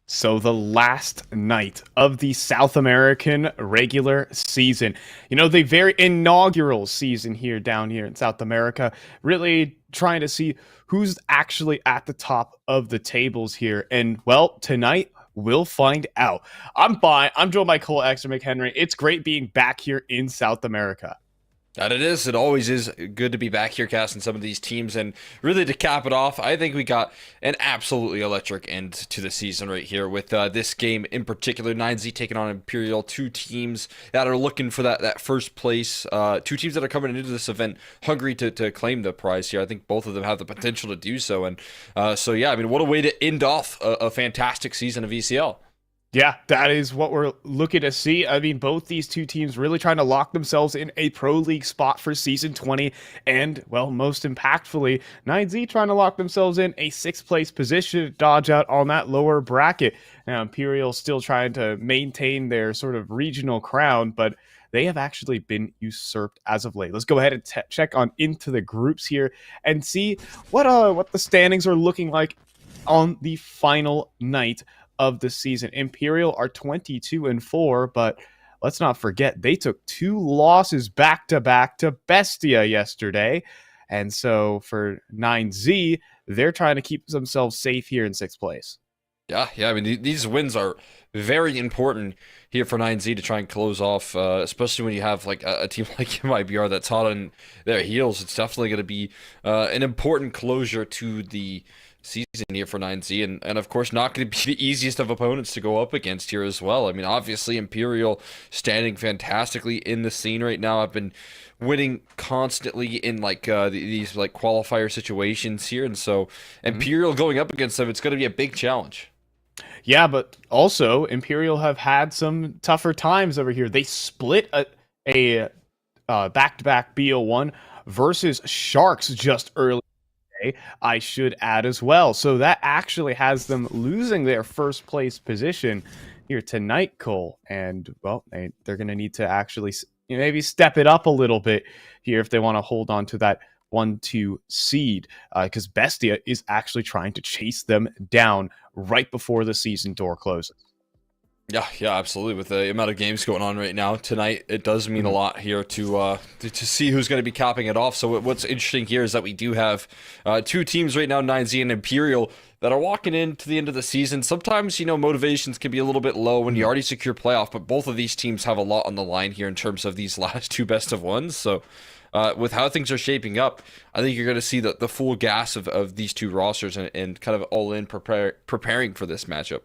So the last night of the South American regular season, the very inaugural season down here in South America, really trying to see who's actually at the top of the tables here. And well, tonight we'll find out. I'm fine. I'm Joe Michael Extra McHenry. It's great being back here in South America. That it is. It always is good to be back here casting some of these teams. And really to cap it off, I think we got an absolutely electric end to the season right here with this game in particular. 9Z taking on Imperial, two teams that are looking for that first place. Two teams that are coming into this event hungry to claim the prize here. I think both of them have the potential to do so. And so, yeah, I mean, what a way to end off a fantastic season of ECL. Yeah, that is what we're looking to see. I mean, both these two teams really trying to lock themselves in a Pro League spot for Season 20. And, well, most impactfully, 9Z trying to lock themselves in a 6th place position to dodge out on that lower bracket. Now, Imperial still trying to maintain their sort of regional crown, but they have actually been usurped as of late. Let's go ahead and check on into the groups here and see what the standings are looking like on the final night of the season. Imperial are 22-4, but let's not forget they took 2 losses back-to-back to Bestia yesterday. And so for 9Z, they're trying to keep themselves safe here in 6th place. Yeah. I mean, these wins are very important here for 9Z to try and close off, especially when you have like a team like MIBR that's hot on their heels. It's definitely going to be an important closure to the season here for 9Z, and of course not going to be the easiest of opponents to go up against here as well. I mean, obviously Imperial standing fantastically in the scene right now. I've been winning constantly in like these like qualifier situations here, and so Imperial going up against them, it's going to be a big challenge. Yeah, but also Imperial have had some tougher times over here. They split a back-to-back BO1 versus Sharks just early. I should add as well. So that actually has them losing their first place position here tonight, Cole. And, well, they're going to need to actually maybe step it up a little bit here if they want to hold on to that 1-2 seed, because Bestia is actually trying to chase them down right before the season door closes. Yeah, absolutely. With the amount of games going on right now tonight, it does mean a lot here to see who's going to be capping it off. So what's interesting here is that we do have two teams right now, 9Z and Imperial, that are walking into the end of the season. Sometimes, motivations can be a little bit low when you already secure playoff, but both of these teams have a lot on the line here in terms of these last two best of ones. So with how things are shaping up, I think you're going to see the full gas of these two rosters and kind of all in preparing for this matchup.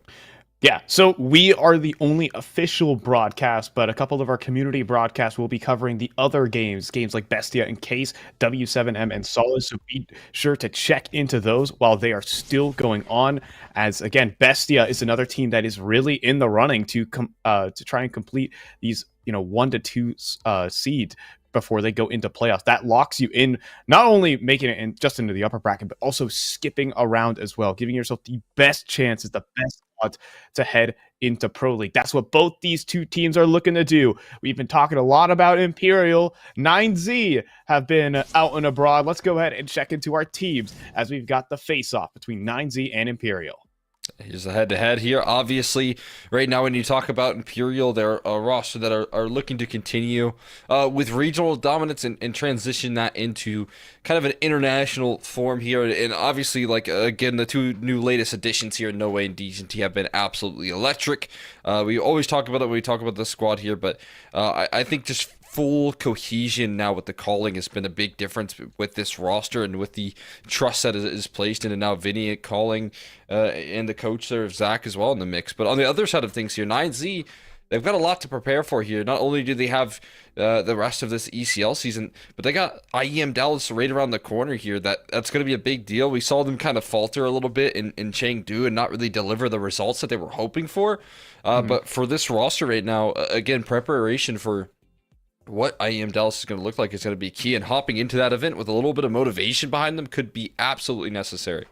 Yeah, so we are the only official broadcast, but a couple of our community broadcasts will be covering the other games like Bestia and Case, W7M and Solace. So be sure to check into those while they are still going on. As again, Bestia is another team that is really in the running to try and complete these 1 to 2 seed before they go into playoffs. That locks you in, not only making it in just into the upper bracket, but also skipping around as well, giving yourself the best chances, the best odds to head into Pro League. That's what both these two teams are looking to do. We've been talking a lot about Imperial. 9Z have been out and abroad. Let's go ahead and check into our teams as we've got the face-off between 9Z and Imperial. Here's a head-to-head here. Obviously, right now when you talk about Imperial, they're a roster that are looking to continue with regional dominance and transition that into kind of an international form here. And obviously, again, the two new latest additions here, No Way and Decency, have been absolutely electric. We always talk about it when we talk about the squad here, but I think just full cohesion now with the calling has been a big difference with this roster and with the trust that is placed in, and now Vinny calling and the coach there, Zach, as well in the mix. But on the other side of things here, 9Z, they've got a lot to prepare for here. Not only do they have the rest of this ECL season, but they got IEM Dallas right around the corner here. That's going to be a big deal. We saw them kind of falter a little bit in Chengdu and not really deliver the results that they were hoping for. But for this roster right now, again, preparation for what IEM Dallas is going to look like is going to be key, and hopping into that event with a little bit of motivation behind them could be absolutely necessary.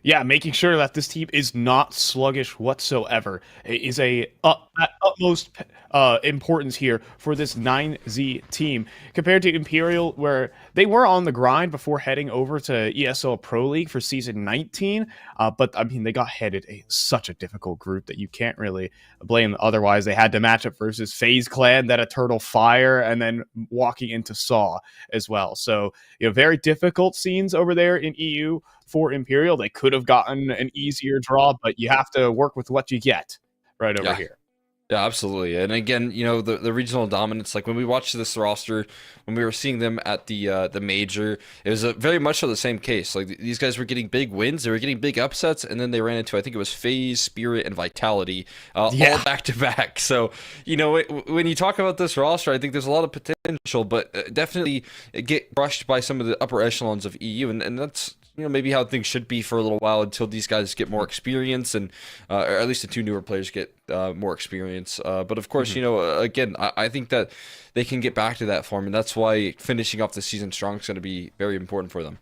Yeah, making sure that this team is not sluggish whatsoever is at utmost importance here for this 9Z team compared to Imperial, where they were on the grind before heading over to ESL Pro League for season 19. But I mean, they got headed such a difficult group that you can't really blame them. Otherwise, they had to match up versus FaZe Clan, then Eternal Fire, and then walking into Saw as well. So, very difficult scenes over there in EU for Imperial. They could have gotten an easier draw, but you have to work with what you get right over here. Yeah, absolutely. And again, the regional dominance, like when we watched this roster, when we were seeing them at the major, it was very much so the same case. Like these guys were getting big wins, they were getting big upsets, and then they ran into, I think it was FaZe, Spirit, and Vitality, all back to back. So, when you talk about this roster, I think there's a lot of potential, but definitely get brushed by some of the upper echelons of EU, and that's maybe how things should be for a little while until these guys get more experience, and or at least the two newer players get more experience. But of course, again, I think that they can get back to that form, and that's why finishing off the season strong is going to be very important for them.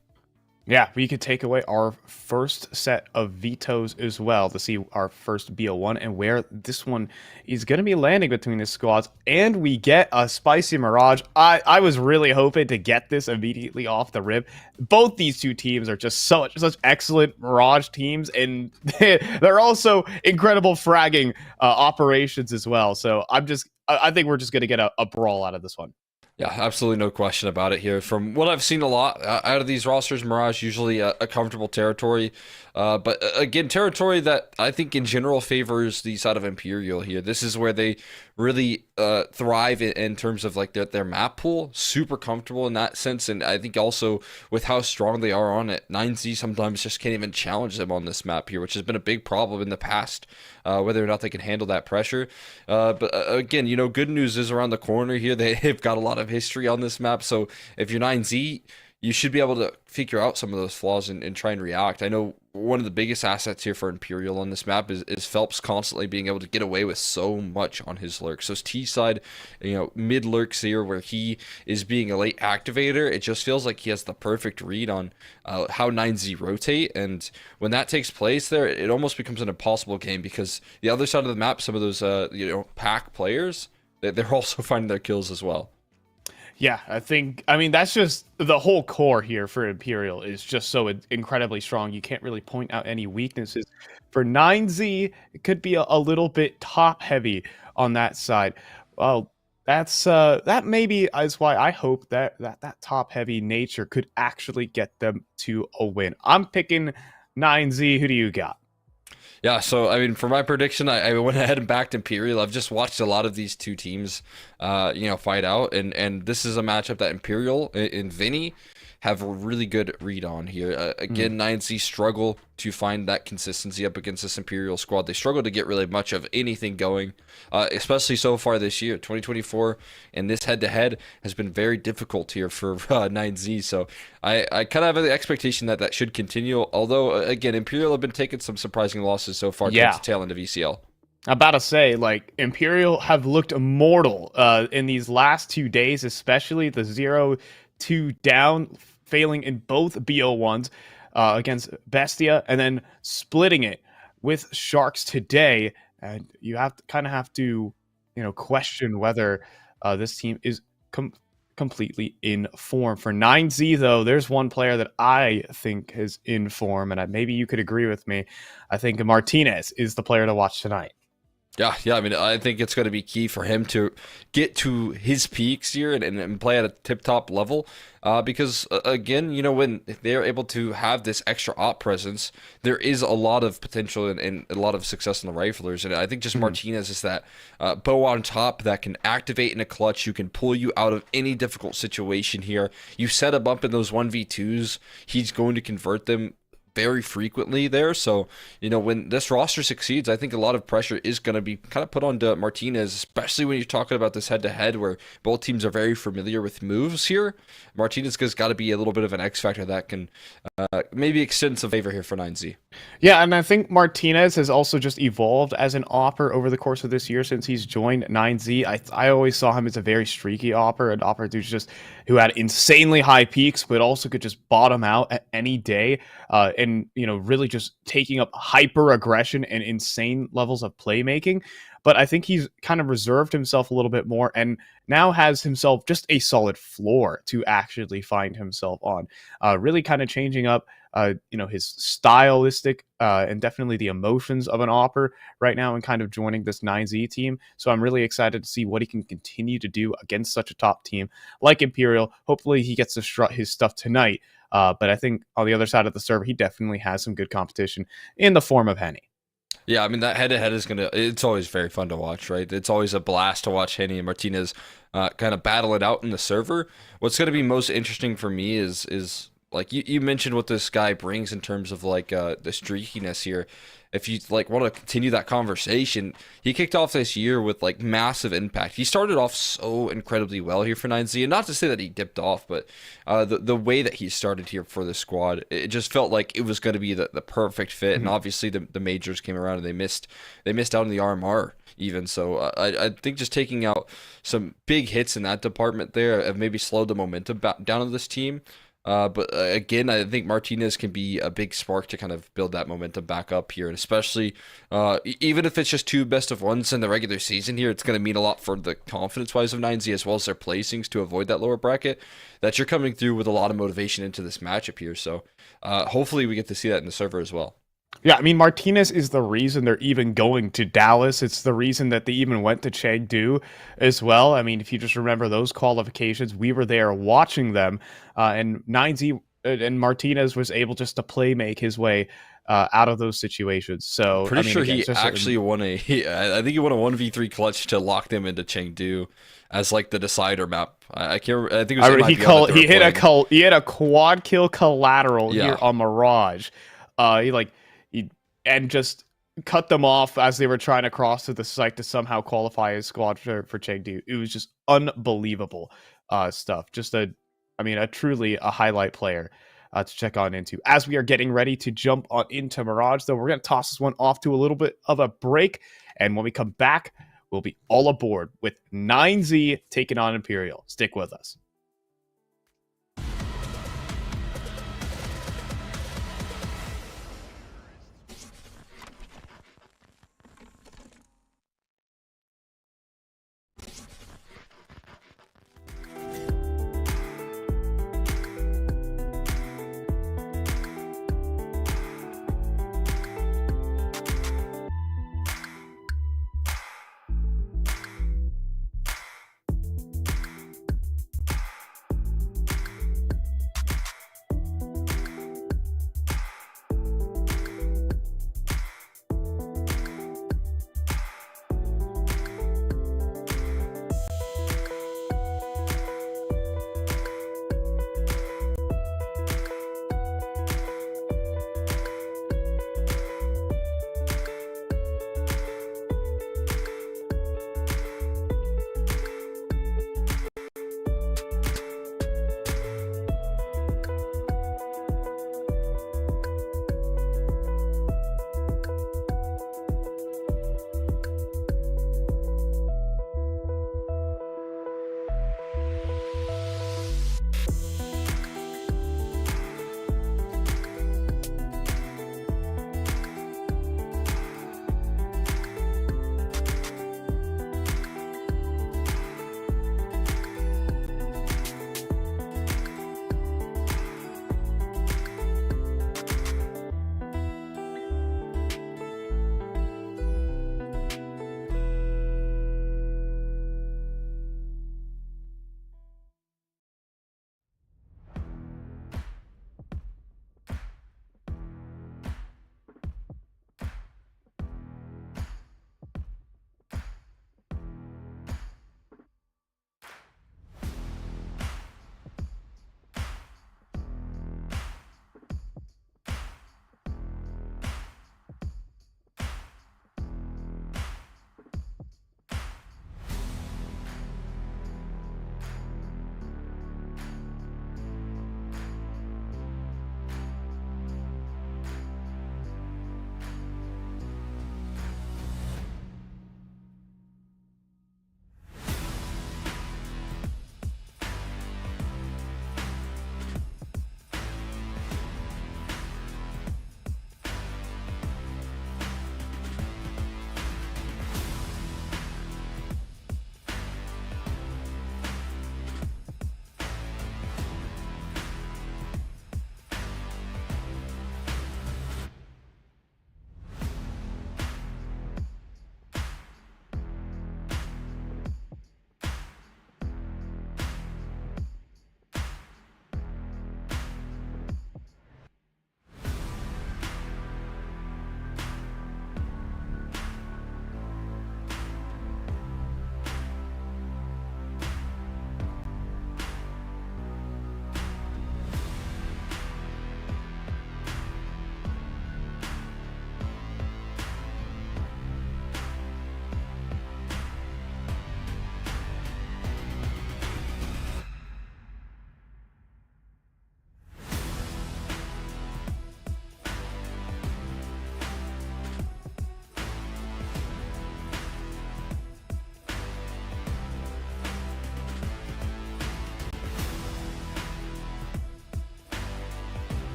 Yeah, we could take away our first set of vetoes as well to see our first BO1 and where this one is going to be landing between the squads. And we get a spicy Mirage. I was really hoping to get this immediately off the rip. Both these two teams are just such excellent Mirage teams, and they're also incredible fragging operations as well. So I think we're just going to get a brawl out of this one. Yeah, absolutely no question about it here. From what I've seen a lot out of these rosters, Mirage usually a comfortable territory. But again, territory that I think in general favors the side of Imperial here. This is where they really thrive in terms of like their map pool. Super comfortable in that sense. And I think also with how strong they are on it, 9Z sometimes just can't even challenge them on this map here, which has been a big problem in the past, whether or not they can handle that pressure. But again, good news is around the corner here. They've got a lot of history on this map. So if you're 9Z, you should be able to figure out some of those flaws and try and react. I know one of the biggest assets here for Imperial on this map is Phelps constantly being able to get away with so much on his lurks. Those T-side, mid lurks here where he is being a late activator, it just feels like he has the perfect read on how 9Z rotate. And when that takes place there, it almost becomes an impossible game because the other side of the map, some of those pack players, they're also finding their kills as well. Yeah, I mean, that's just the whole core here for Imperial is just so incredibly strong. You can't really point out any weaknesses. For 9Z, it could be a little bit top heavy on that side. Well, that maybe is why I hope that top heavy nature could actually get them to a win. I'm picking 9Z. Who do you got? Yeah, so I mean, for my prediction, I went ahead and backed Imperial. I've just watched a lot of these two teams, fight out, and this is a matchup that Imperial and Vinny have a really good read on here. Again, 9C struggle to find that consistency up against this Imperial squad. They struggle to get really much of anything going, especially so far this year. 2024 and this head-to-head has been very difficult here for 9Z. So I kind of have the expectation that that should continue. Although, again, Imperial have been taking some surprising losses so far towards the tail end of ECL. I'm about to say, like, Imperial have looked immortal in these last 2 days, especially the 0-2 down, failing in both BO1s against Bestia, and then splitting it with Sharks today. And you have to, question whether this team is completely in form. For 9Z, though, there's one player that I think is in form, and maybe you could agree with me. I think Martinez is the player to watch tonight. Yeah. I mean, I think it's going to be key for him to get to his peaks here and play at a tip-top level. Because, again, when they're able to have this extra op presence, there is a lot of potential and a lot of success in the riflers. And I think just Martinez is that bow on top that can activate in a clutch. Who can pull you out of any difficult situation here. You set him up in those 1v2s, he's going to convert them very frequently there. So, when this roster succeeds, I think a lot of pressure is going to be kind of put onto Martinez, especially when you're talking about this head-to-head where both teams are very familiar with moves here. Martinez has got to be a little bit of an X factor that can maybe extend some favor here for 9Z. Yeah, and I think Martinez has also just evolved as an opper over the course of this year since he's joined 9Z. I always saw him as a very streaky opper, an opper who had insanely high peaks, but also could just bottom out at any day, and really just taking up hyper aggression and insane levels of playmaking. But I think he's kind of reserved himself a little bit more and now has himself just a solid floor to actually find himself on. Really kind of changing up his stylistic and definitely the emotions of an opper right now and kind of joining this 9Z team. So I'm really excited to see what he can continue to do against such a top team like Imperial. Hopefully he gets to strut his stuff tonight. But I think on the other side of the server, he definitely has some good competition in the form of Henny. Yeah, I mean, that head-to-head it's always very fun to watch, right? It's always a blast to watch Henny and Martinez kind of battle it out in the server. What's going to be most interesting for me is like you mentioned what this guy brings in terms of like the streakiness here. If you like want to continue that conversation, he kicked off this year with like massive impact. He started off so incredibly well here for 9Z, and not to say that he dipped off, but the way that he started here for the squad, it just felt like it was going to be the perfect fit. And obviously the majors came around and they missed out on the RMR even. So I think just taking out some big hits in that department there have maybe slowed the momentum down of this team. But again, I think Martinez can be a big spark to kind of build that momentum back up here. And especially, even if it's just two best of ones in the regular season here, it's going to mean a lot for the confidence-wise of 9Z as well as their placings to avoid that lower bracket, that you're coming through with a lot of motivation into this matchup here. So hopefully we get to see that in the server as well. Yeah, I mean, Martinez is the reason they're even going to Dallas. It's the reason that they even went to Chengdu as well. I mean, if you just remember those qualifications, we were there watching them, and 9Z and Martinez was able just to make his way out of those situations. So Pretty sure he actually won I think he won a 1v3 clutch to lock them into Chengdu as like the decider map. I can't. I think it was he hit a quad kill collateral here on Mirage. And just cut them off as they were trying to cross to the site to somehow qualify his squad for Chengdu. It was just unbelievable stuff. Just a truly a highlight player to check on into. As we are getting ready to jump on into Mirage, though, we're going to toss this one off to a little bit of a break. And when we come back, we'll be all aboard with 9Z taking on Imperial. Stick with us.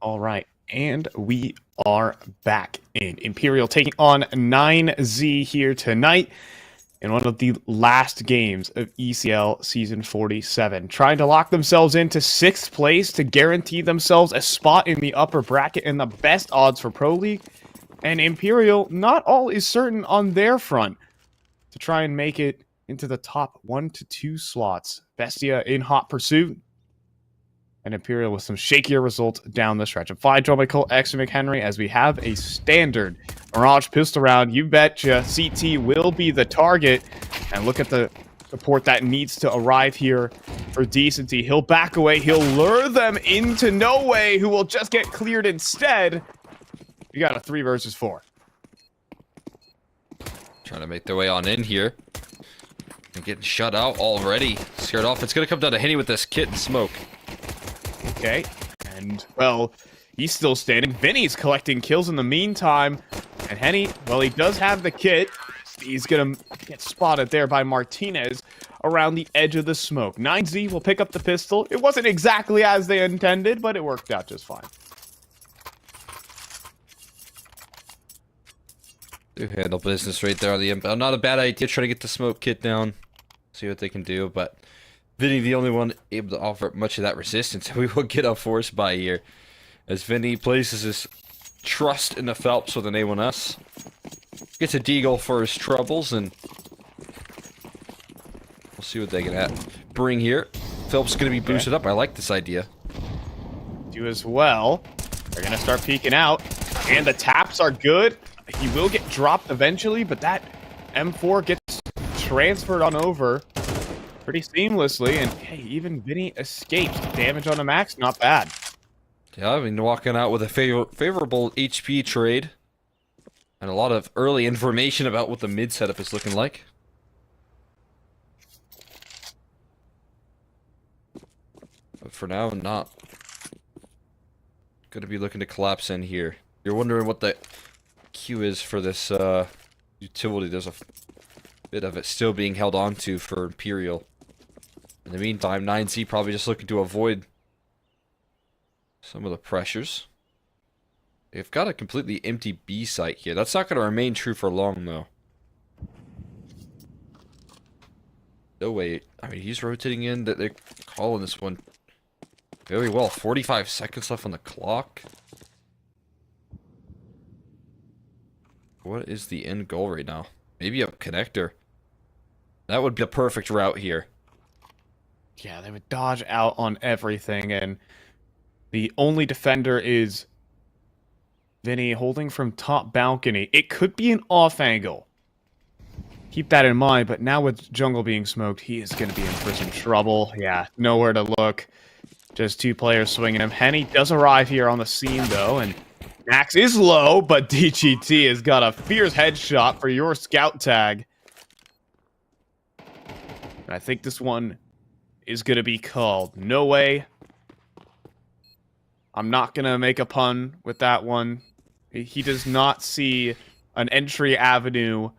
All right, and we are back in Imperial taking on 9Z here tonight in one of the last games of ECL Season 47, trying to lock themselves into 6th place to guarantee themselves a spot in the upper bracket and the best odds for Pro League. And Imperial, not all is certain on their front to try and make it into the top 1 to 2 slots. Bestia in hot pursuit, and Imperial with some shakier results down the stretch. I'm fine, Joe Michael, X McHenry, as we have a standard Mirage pistol round. You betcha CT will be the target. And look at the support that needs to arrive here for Decency. He'll back away. He'll lure them into No Way, who will just get cleared instead. You got a 3 versus 4. Trying to make their way on in here. And getting shut out already. Scared off. It's going to come down to Henny with this kit and smoke. Okay, and, well, he's still standing. Vinny's collecting kills in the meantime. And Henny, well, he does have the kit. He's going to get spotted there by Martinez around the edge of the smoke. 9Z will pick up the pistol. It wasn't exactly as they intended, but it worked out just fine. Do handle business right there on the inbound. Not a bad idea. Try to get the smoke kit down. See what they can do, but Vinny, the only one able to offer much of that resistance. We will get a force buy here as Vinny places his trust in the Phelps with an A1S. Gets a deagle for his troubles, and we'll see what they can bring here. Phelps is going to be boosted up. I like this idea. Do as well. They're going to start peeking out, and the taps are good. He will get dropped eventually, but that M4 gets transferred on over pretty seamlessly, and hey, even Vinny escapes. Damage on the max, not bad. Yeah, I mean, walking out with a favorable HP trade, and a lot of early information about what the mid setup is looking like. But for now, not going to be looking to collapse in here. You're wondering what the queue is for this utility. There's a bit of it still being held on to for Imperial. In the meantime, 9C probably just looking to avoid some of the pressures. They've got a completely empty B site here. That's not going to remain true for long, though. No way. I mean, he's rotating in. That they're calling this one very well. 45 seconds left on the clock. What is the end goal right now? Maybe a connector. That would be a perfect route here. Yeah, they would dodge out on everything, and the only defender is Vinny holding from top balcony. It could be an off angle. Keep that in mind, but now with jungle being smoked, he is going to be in for some trouble. Yeah, nowhere to look. Just 2 players swinging him. Henny does arrive here on the scene, though, and Max is low, but DGT has got a fierce headshot for your scout tag. And I think this one is going to be called. No Way. I'm not going to make a pun with that one. He does not see an entry avenue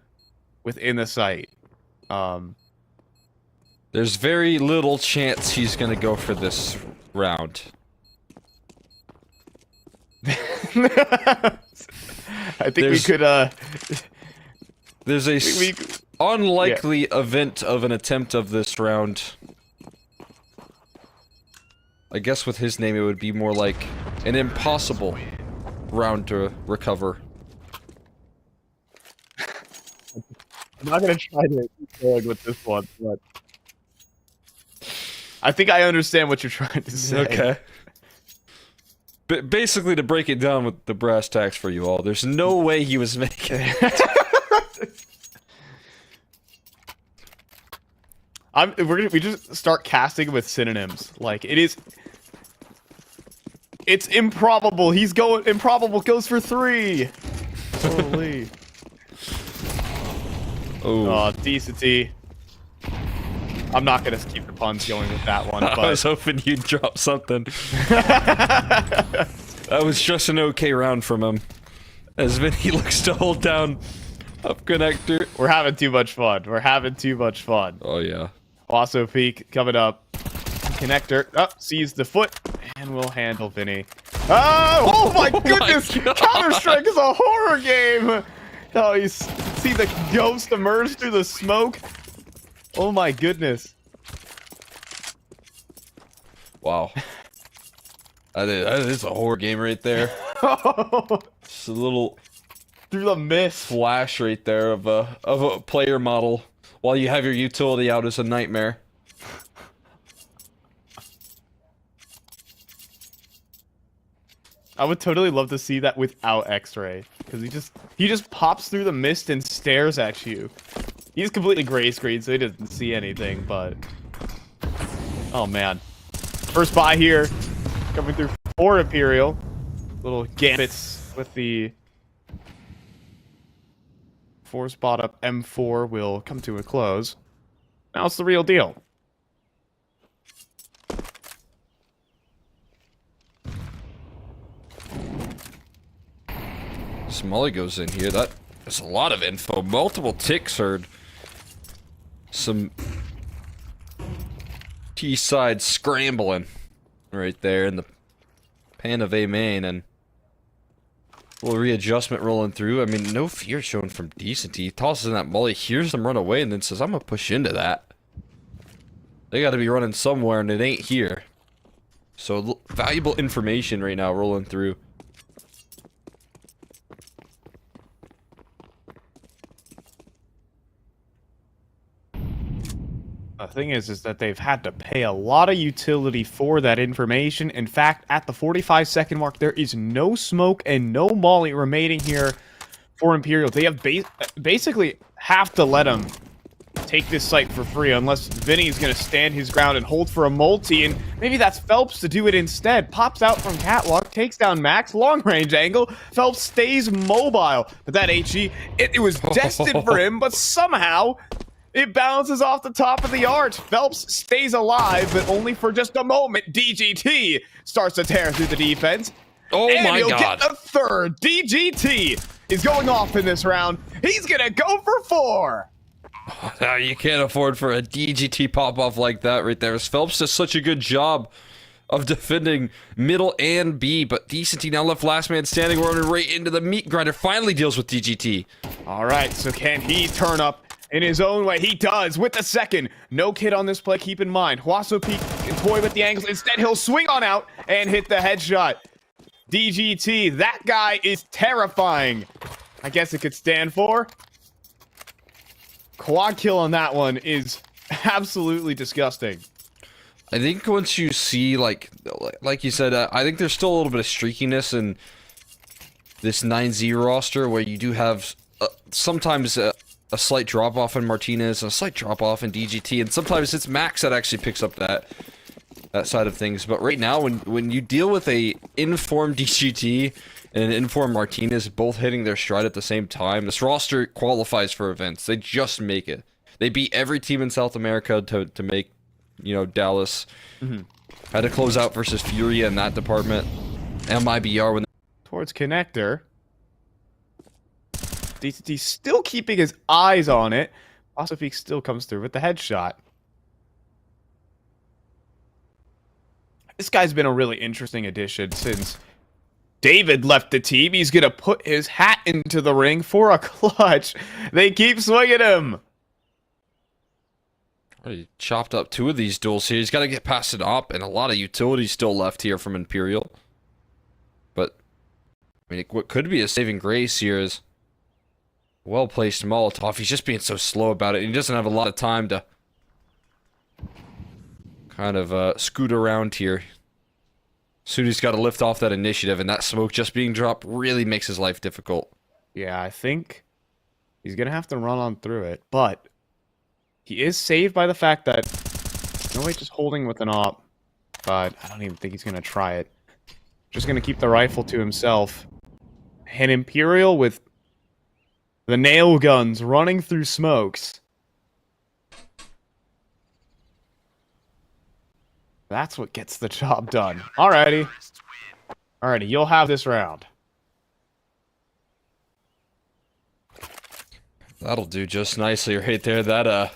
within the site. There's very little chance he's going to go for this round. I think we could, There's a unlikely event of an attempt of this round. I guess with his name it would be more like an impossible round to recover. I'm not gonna try to keep going with this one, but I think I understand what you're trying to say. Okay. But basically, to break it down with the brass tacks for you all, there's no way he was making it. We just start casting with synonyms. Like it's improbable. Improbable goes for 3. Holy. Oh, Decency. I'm not gonna keep the puns going with that one. But I was hoping you'd drop something. That was just an okay round from him. As Vinny looks to hold down up connector. We're having too much fun. We're having too much fun. Oh yeah. Also peak coming up. connector. Oh, sees the foot and will handle Vinny. Oh my goodness! Counter-Strike is a horror game! Oh, you see the ghost emerge through the smoke? Oh my goodness. Wow. That is a horror game right there. Just a little Through the mist. flash right there of a player model while you have your utility out is a nightmare. I would totally love to see that without X-ray, because he just pops through the mist and stares at you. He's completely gray screen, so he doesn't see anything. But oh man, first buy here, coming through for Imperial. Little gambits with the 4 spot up. M4 will come to a close. Now it's the real deal. Smolly goes in here. That's a lot of info. Multiple ticks heard. Some T-side scrambling right there in the pan of A main, and a little readjustment rolling through. I mean, no fear shown from Decent. He tosses in that molly, hears them run away, and then says, I'm gonna push into that. They gotta be running somewhere, and it ain't here. So, valuable information right now rolling through. The thing is that they've had to pay a lot of utility for that information. In fact, at the 45-second mark, there is no smoke and no molly remaining here for Imperial. They have basically have to let him take this site for free unless Vinny's going to stand his ground and hold for a multi, and maybe that's Phelps to do it instead. Pops out from Catwalk, takes down Max, long-range angle. Phelps stays mobile, but that HE, it was destined for him, but somehow it bounces off the top of the arch. Phelps stays alive, but only for just a moment. DGT starts to tear through the defense. Oh and my he'll god. get the third. DGT is going off in this round. He's going to go for 4. You can't afford for a DGT pop-off like that right there. Phelps does such a good job of defending middle and B, but Decent now left last man standing, running right into the meat grinder. Finally deals with DGT. All right, so can he turn up in his own way? He does with the second. No kid on this play, keep in mind. Huaso Peak can toy with the angles. Instead, he'll swing on out and hit the headshot. DGT, that guy is terrifying. I guess it could stand for. Quad kill on that one is absolutely disgusting. I think once you see, like you said, I think there's still a little bit of streakiness in this 9Z roster where you do have sometimes a slight drop-off in Martinez, and a slight drop-off in DGT, and sometimes it's Max that actually picks up that side of things. But right now, when you deal with a informed DGT and an informed Martinez both hitting their stride at the same time, this roster qualifies for events. They just make it. They beat every team in South America to make, you know, Dallas. Had to close out versus Furia in that department. MIBR when Towards connector. DCT still keeping his eyes on it. Osophique still comes through with the headshot. This guy's been a really interesting addition since David left the team. He's going to put his hat into the ring for a clutch. They keep swinging him. he chopped up 2 of these duels here. He's got to get past an op, and a lot of utility still left here from Imperial. But, I mean, what could be a saving grace here is well-placed Molotov. He's just being so slow about it. He doesn't have a lot of time to kind of scoot around here. Sudi's got to lift off that initiative, and that smoke just being dropped really makes his life difficult. Yeah, I think he's going to have to run on through it, but he is saved by the fact that no way just holding with an op, but I don't even think he's going to try it. Just going to keep the rifle to himself. And Imperial with the nail guns running through smokes. That's what gets the job done. Alrighty. Alrighty, you'll have this round. That'll do just nicely right there. That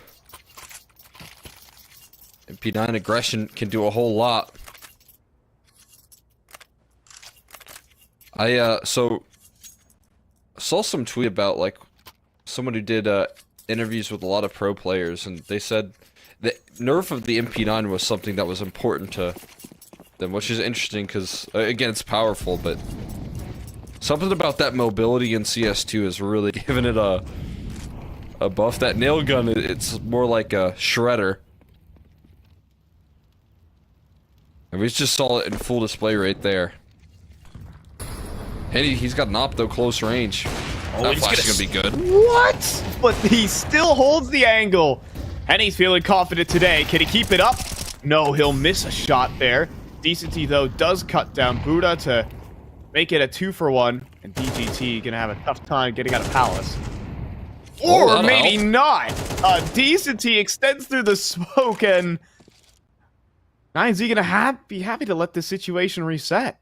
MP9 aggression can do a whole lot. I so saw some tweet about like someone who did interviews with a lot of pro players, and they said the nerf of the MP9 was something that was important to them, which is interesting because again, it's powerful, but something about that mobility in CS2 has really given it a buff. That nail gun, it's more like a shredder. And we just saw it in full display right there. Hey, he's got an opto close range. Oh, that flash is gonna be good. What? But he still holds the angle. Henny's feeling confident today. Can he keep it up? No, he'll miss a shot there. Decency, though, does cut down Buddha to make it a 2-for-1. And DGT gonna have a tough time getting out of Palace. Or maybe not. Decency extends through the smoke, and 9Z gonna be happy to let this situation reset.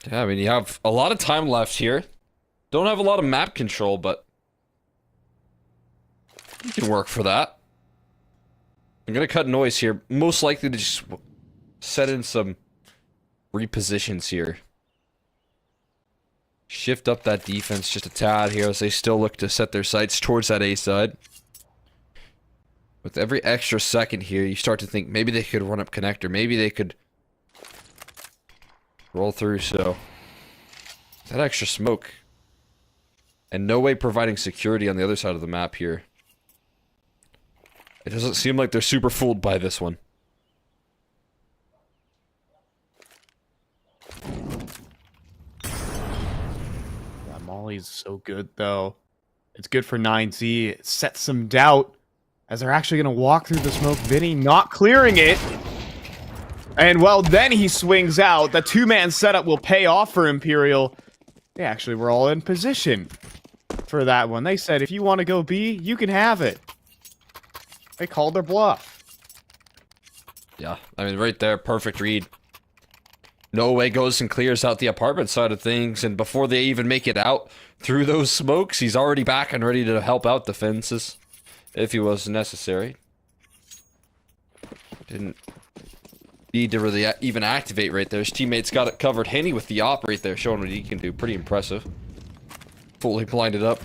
Yeah, I mean, you have a lot of time left here. Don't have a lot of map control, but you can work for that. I'm gonna cut noise here. Most likely to just set in some repositions here. Shift up that defense just a tad here as they still look to set their sights towards that A side. With every extra second here, you start to think maybe they could run up connector. Maybe they could roll through, so that extra smoke. And no way providing security on the other side of the map here. It doesn't seem like they're super fooled by this one. Yeah, Molly's so good, though. It's good for 9Z. It sets some doubt as they're actually going to walk through the smoke. Vinny not clearing it. And, well, then he swings out. The two-man setup will pay off for Imperial. They actually were all in position for that one. They said, if you want to go B, you can have it. They called their bluff. Yeah, I mean, right there, perfect read. No way goes and clears out the apartment side of things, and before they even make it out through those smokes, he's already back and ready to help out the fences if he was necessary. Didn't need to really even activate right there. His teammates got it covered. Henny with the op right there, showing what he can do. Pretty impressive. Fully blinded up.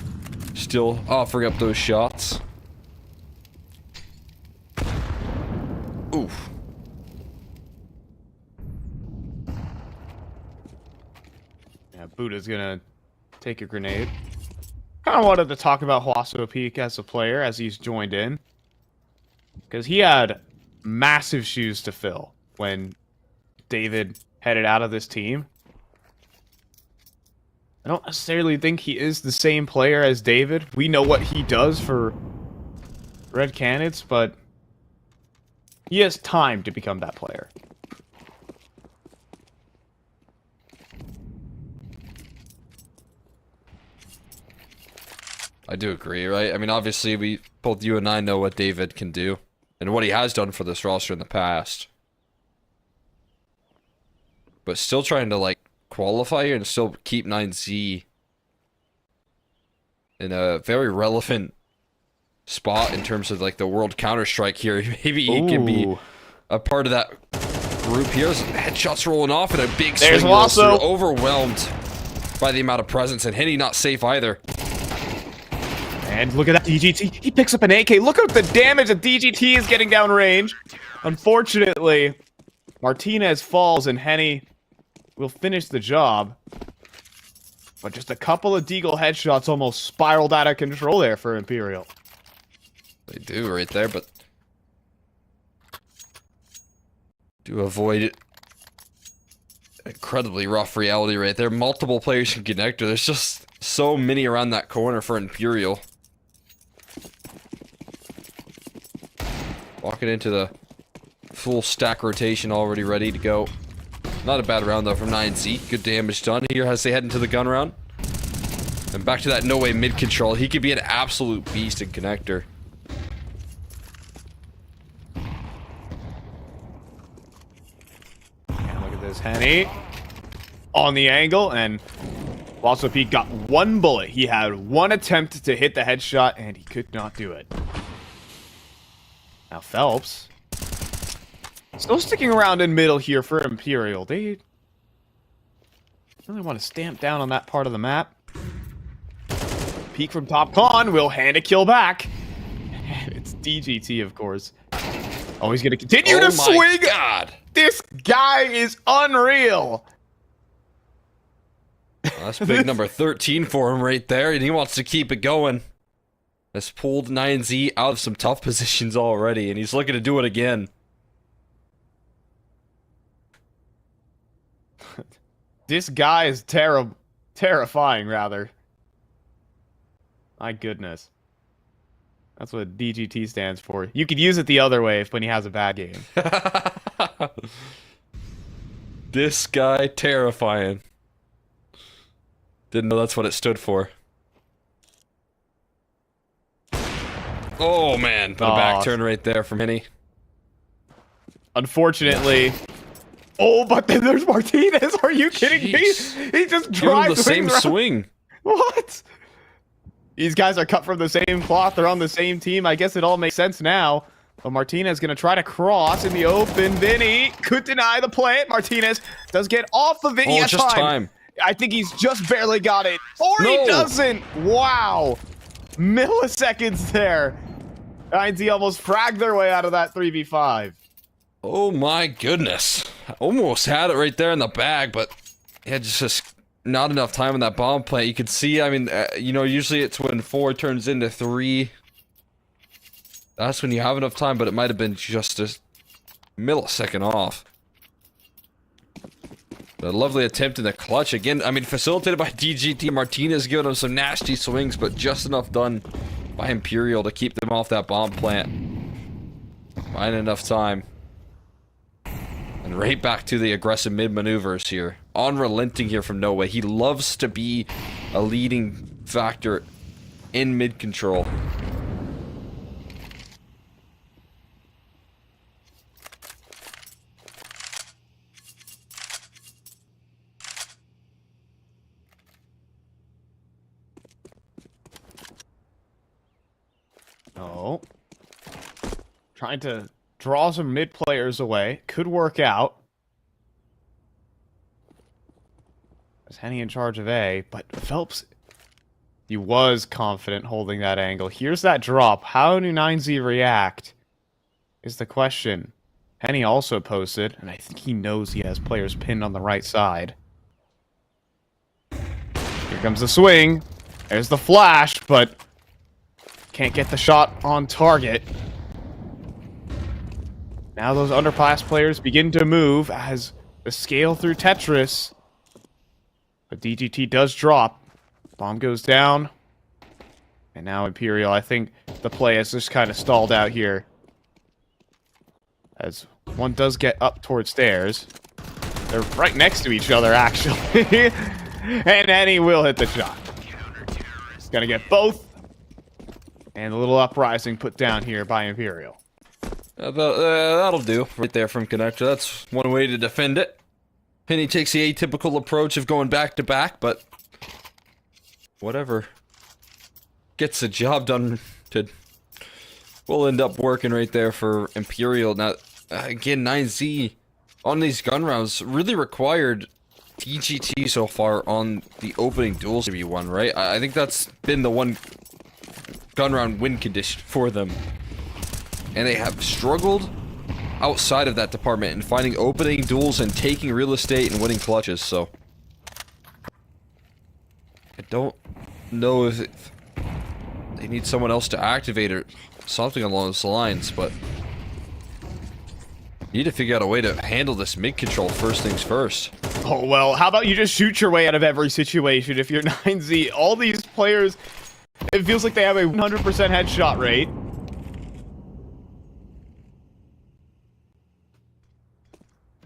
Still offering up those shots. Oof. Yeah, Buddha's gonna take a grenade. Kind of wanted to talk about Hwaso Peak as a player as he's joined in. Because he had massive shoes to fill when David headed out of this team. I don't necessarily think he is the same player as David. We know what he does for Red Canids, but he has time to become that player. I do agree, right? I mean, obviously, both you and I know what David can do and what he has done for this roster in the past. But still trying to, like, qualify here and still keep 9Z in a very relevant spot in terms of, like, the world Counter-Strike here. Maybe he can be a part of that group here. Headshots rolling off and a big swing. There's Hwaso. Overwhelmed by the amount of presence, and Henny not safe either. And look at that DGT. He picks up an AK. Look at the damage that DGT is getting downrange. Unfortunately, Martinez falls and Henny will finish the job. But just a couple of Deagle headshots almost spiraled out of control there for Imperial. They do right there, but do avoid incredibly rough reality right there. Multiple players in connector. There's just so many around that corner for Imperial. Walking into the full stack rotation, already ready to go. Not a bad round though from 9Z. Good damage done here as they head into the gun round. And back to that no way mid control. He could be an absolute beast in connector. And look at this, Henny on the angle, and Hwaso Peak got one bullet. He had one attempt to hit the headshot, and he could not do it. Now Phelps Still sticking around in middle here for Imperial. They really want to stamp down on that part of the map. Peek from top con will hand a kill back. It's DGT, of course. Oh, he's going to continue to swing. God. This guy is unreal. Well, that's big number 13 for him right there, and he wants to keep it going. Has pulled 9Z out of some tough positions already, and he's looking to do it again. This guy is terrifying, rather. My goodness. That's what DGT stands for. You could use it the other way when he has a bad game. This guy, terrifying. Didn't know that's what it stood for. Oh, man. But a back turn right there from Henny. Unfortunately. Oh, but then there's Martinez. Are you kidding me? He just drives the same swing. What? These guys are cut from the same cloth. They're on the same team. I guess it all makes sense now. But Martinez is going to try to cross in the open. Vinny could deny the plant. Martinez does get off of it. Oh, just time. I think he's just barely got it. Or he doesn't. Wow. Milliseconds there. 9Z almost fragged their way out of that 3v5. Oh my goodness. Almost had it right there in the bag, but yeah, just not enough time on that bomb plant. You could see, I mean, you know, usually it's when 4 turns into 3. That's when you have enough time, but it might have been just a millisecond off. A lovely attempt in the clutch. Again, I mean, facilitated by DGT. Martinez giving him some nasty swings, but just enough done by Imperial to keep them off that bomb plant. Buying enough time. And right back to the aggressive mid maneuvers here. Unrelenting here from No Way. He loves to be a leading factor in mid control. Oh. Trying to draw some mid players away. Could work out. Is Henny in charge of A, but Phelps, he was confident holding that angle. Here's that drop. How do 9Z react is the question. Henny also posted, and I think he knows he has players pinned on the right side. Here comes the swing. There's the flash, but can't get the shot on target. Now those underpass players begin to move as the scale through Tetris. But DGT does drop. Bomb goes down. And now Imperial, I think the play has just kind of stalled out here. As one does get up towards stairs. They're right next to each other, actually. And then he will hit the shot. He's gonna get both. And a little uprising put down here by Imperial. That'll do right there from Connector. That's one way to defend it. Penny takes the atypical approach of going back to back, but whatever gets the job done will end up working right there for Imperial. Now, again, 9Z on these gun rounds really required DGT so far on the opening duels to be won, right? I think that's been the one gun round win condition for them. And they have struggled outside of that department in finding opening duels and taking real estate and winning clutches, so I don't know if they need someone else to activate or something along those lines, but you need to figure out a way to handle this mid control first things first. Oh, well, how about you just shoot your way out of every situation if you're 9Z? All these players, it feels like they have a 100% headshot rate.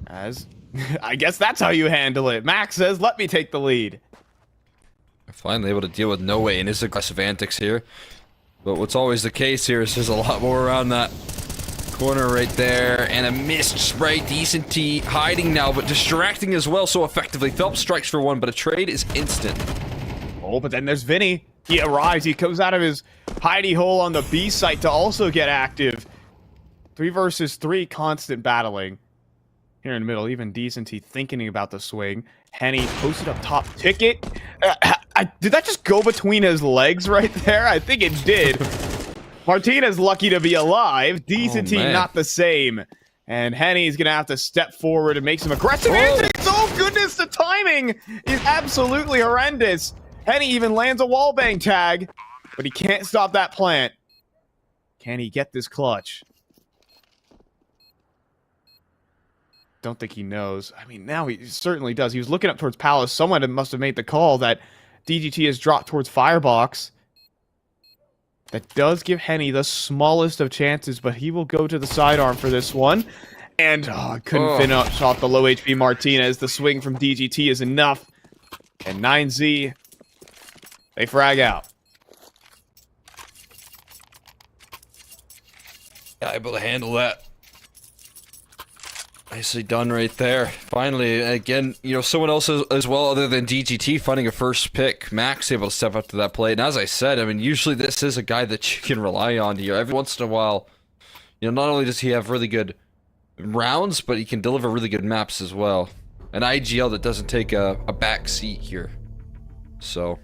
As I guess that's how you handle it. Max says, let me take the lead. Finally able to deal with No Way and his aggressive antics here. But what's always the case here is there's a lot more around that corner right there. And a missed spray. Decent T hiding now, but distracting as well so effectively. Phelps strikes for one, but a trade is instant. Oh, but then there's Vinny. He arrives. He comes out of his hidey hole on the B site to also get active. 3 versus 3 constant battling. here in the middle. Even Decency thinking about the swing. Henny posted up top. Ticket. Did that just go between his legs right there? I think it did. Martinez lucky to be alive. Decency not the same. And Henny's going to have to step forward and make some aggressive antics. Oh, goodness, the timing is absolutely horrendous. Henny even lands a wallbang tag, but he can't stop that plant. Can he get this clutch? Don't think he knows. I mean, now he certainly does. He was looking up towards Palace. Someone must have made the call that DGT has dropped towards Firebox. That does give Henny the smallest of chances, but he will go to the sidearm for this one. And couldn't finish off the low HP Martinez. The swing from DGT is enough. And 9Z, they frag out. Yeah, able to handle that. Nicely done right there. Finally, again, you know, someone else as well other than DGT finding a first pick. Max able to step up to that plate. And as I said, I mean, usually this is a guy that you can rely on here. Every once in a while, you know, not only does he have really good rounds, but he can deliver really good maps as well. An IGL that doesn't take a back seat here. So,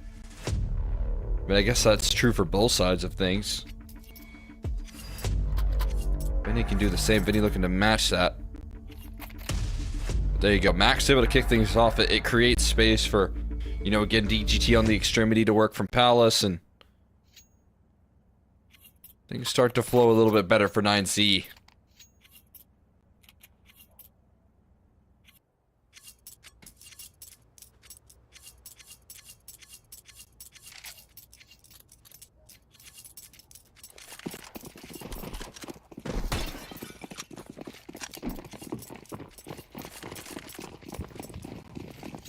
I mean, I guess that's true for both sides of things. Vinny can do the same. Vinny looking to match that. There you go. Max able to kick things off. It creates space for, you know, again, DGT on the extremity to work from Palace, and things start to flow a little bit better for 9Z.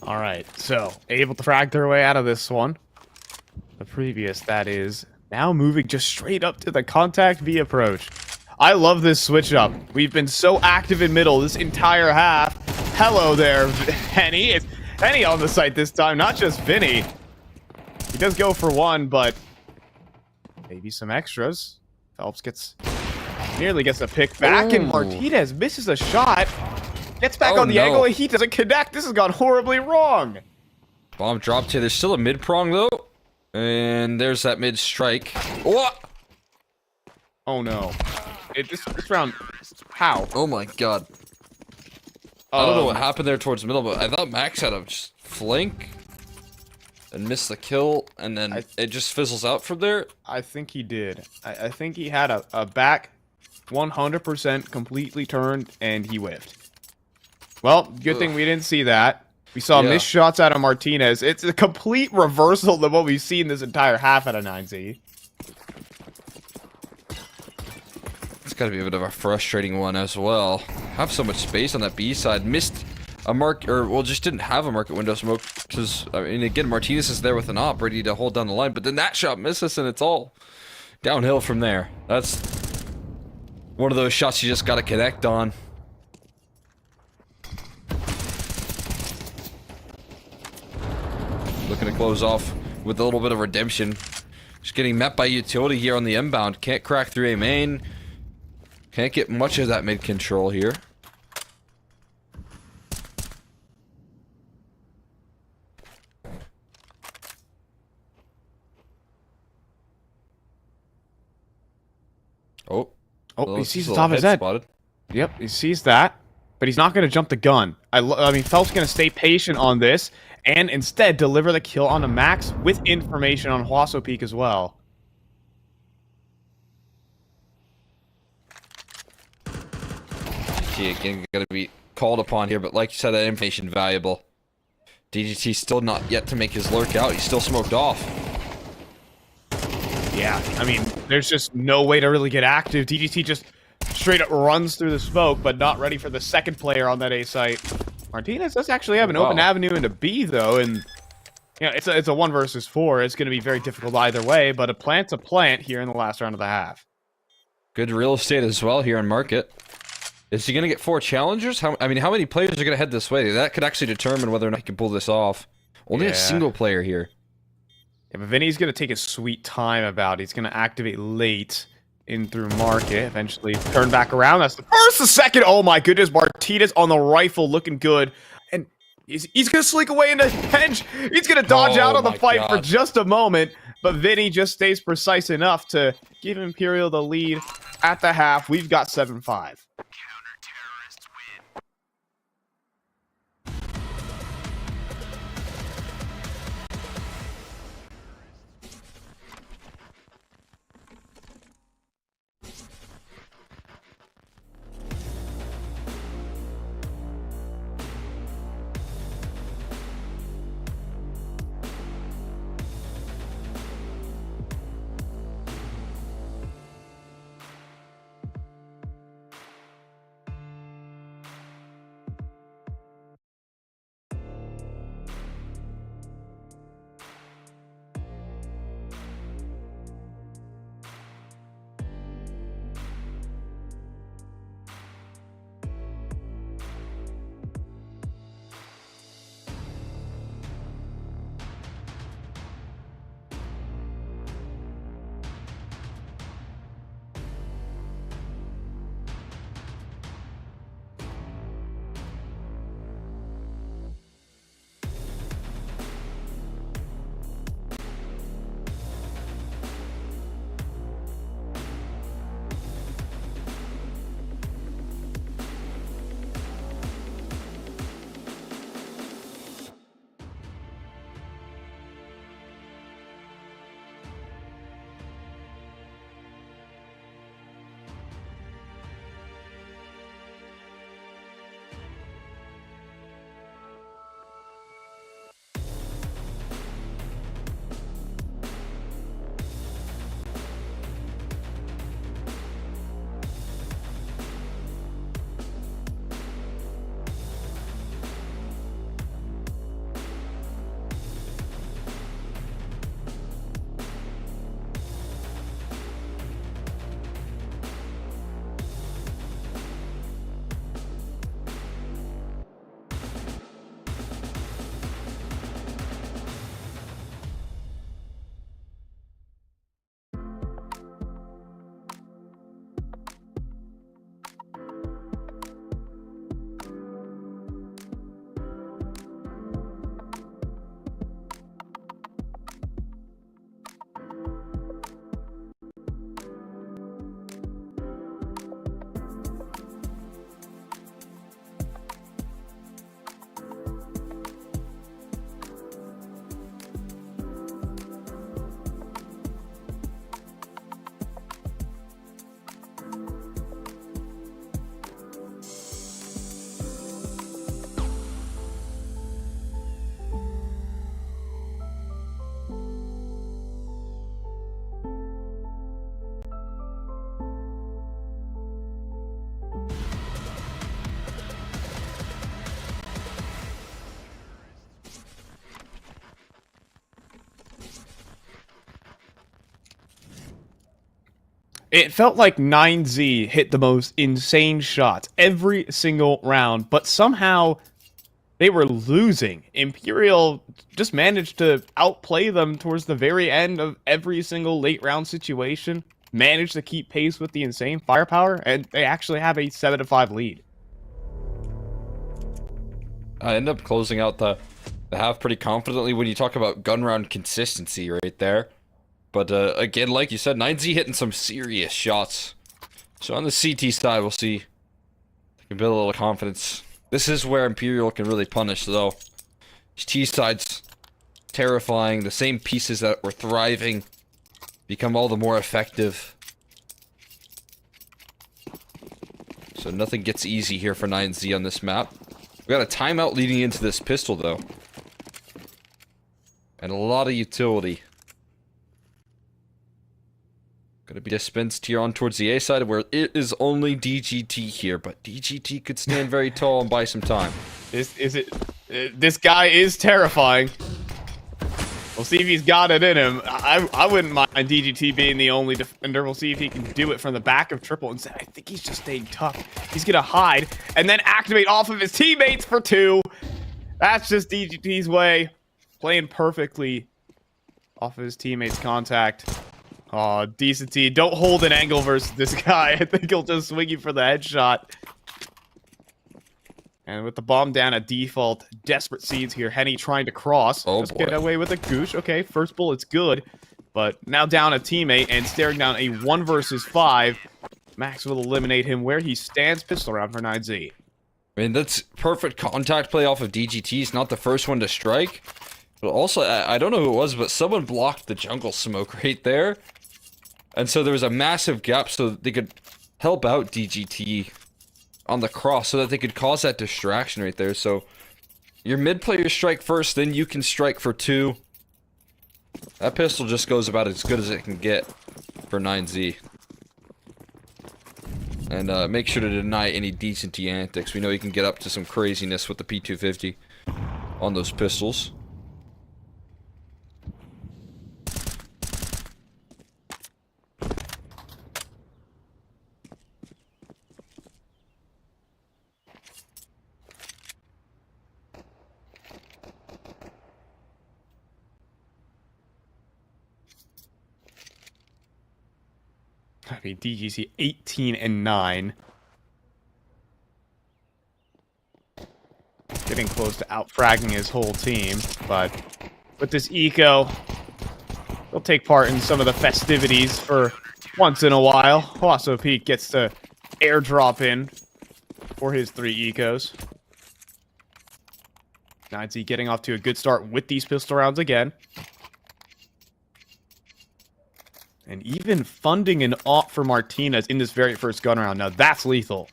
All right, so able to frag their way out of this one. The previous, that is, now moving just straight up to the contact V approach. I love this switch up. We've been so active in middle this entire half. Hello there, Henny. It's Henny on the site this time, not just Vinny. He does go for one, but maybe some extras. Phelps nearly gets a pick back, and Martinez misses a shot. Gets back on the angle, and he doesn't connect. This has gone horribly wrong. Bomb dropped here. There's still a mid prong though, and there's that mid strike. What? Oh no! This round, how? Oh my god! I don't know what happened there towards the middle, but I thought Max had a just flank and missed the kill, and then it just fizzles out from there. I think he did. I think he had a back 100% completely turned, and he whiffed. Well, good thing we didn't see that. We saw missed shots out of Martinez. It's a complete reversal than what we've seen this entire half out of 9Z. It's got to be a bit of a frustrating one as well. Have so much space on that B side. Missed a mark, or well, just didn't have a market window smoke. Because, I mean, again, Martinez is there with an op ready to hold down the line. But then that shot misses, and it's all downhill from there. That's one of those shots you just got to connect on. Looking to close off with a little bit of redemption. Just getting met by utility here on the inbound. Can't crack through A main. Can't get much of that mid control here. Oh, he sees the top of his head. Spotted. Yep, he sees that, but he's not going to jump the gun. I mean, Phelps going to stay patient on this, and instead deliver the kill on the Max with information on Huaso Peak as well. Again, going to be called upon here, but like you said, that information valuable. DGT still not yet to make his lurk out. He's still smoked off. Yeah, I mean, there's just no way to really get active. DGT just straight up runs through the smoke, but not ready for the second player on that A site. Martinez does actually have an open avenue into B, though, and you know, it's a 1 versus 4. It's going to be very difficult either way, but a plant's a plant here in the last round of the half. Good real estate as well here in market. Is he going to get 4 challengers? I mean, how many players are going to head this way? That could actually determine whether or not he can pull this off. Only a single player here. Yeah, but Vinny's going to take his sweet time about it. He's going to activate late. in through market. Eventually turn back around. That's the first, the second. Oh my goodness, Martinez on the rifle looking good. And he's going to slink away into hedge. He's going to dodge out of the fight for just a moment. But Vinny just stays precise enough to give Imperial the lead at the half. We've got 7-5. It felt like 9Z hit the most insane shots every single round, but somehow they were losing. Imperial just managed to outplay them towards the very end of every single late round situation, managed to keep pace with the insane firepower, and they actually have a 7-5 lead. I end up closing out the half pretty confidently when you talk about gun round consistency right there. But again, like you said, 9Z hitting some serious shots. So on the CT side, we'll see. They can build a little confidence. This is where Imperial can really punish, though. T side's terrifying. The same pieces that were thriving become all the more effective. So nothing gets easy here for 9Z on this map. We got a timeout leading into this pistol, though. And a lot of utility. Gonna be dispensed here on towards the A side, where it is only DGT here, but DGT could stand very tall and buy some time. This guy is terrifying. We'll see if he's got it in him. I wouldn't mind DGT being the only defender. We'll see if he can do it from the back of triple. Instead, I think he's just staying tough. He's gonna hide and then activate off of his teammates for 2. That's just DGT's way, playing perfectly off of his teammates' contact. Oh, decency. Don't hold an angle versus this guy. I think he'll just swing you for the headshot. And with the bomb down at default, desperate seeds here. Henny trying to cross. Oh, just boy. get away with a goosh. Okay, first bullet's good. But now down a teammate and staring down a 1 versus 5. Max will eliminate him where he stands. Pistol round for 9Z. I mean, that's perfect contact play off of DGT. He's not the first one to strike. But also, I don't know who it was, but someone blocked the jungle smoke right there. And so there was a massive gap so that they could help out DGT on the cross so that they could cause that distraction right there. So your mid players strike first, then you can strike for 2. That pistol just goes about as good as it can get for 9Z. And make sure to deny any decency antics. We know you can get up to some craziness with the P250 on those pistols. I mean, DGC 18-9. Getting close to out-fragging his whole team, but with this eco, he'll take part in some of the festivities for once in a while. Also, Pete gets to airdrop in for his 3 ecos. 9Z getting off to a good start with these pistol rounds again. And even funding an AWP for Martinez in this very first gun round. Now that's lethal.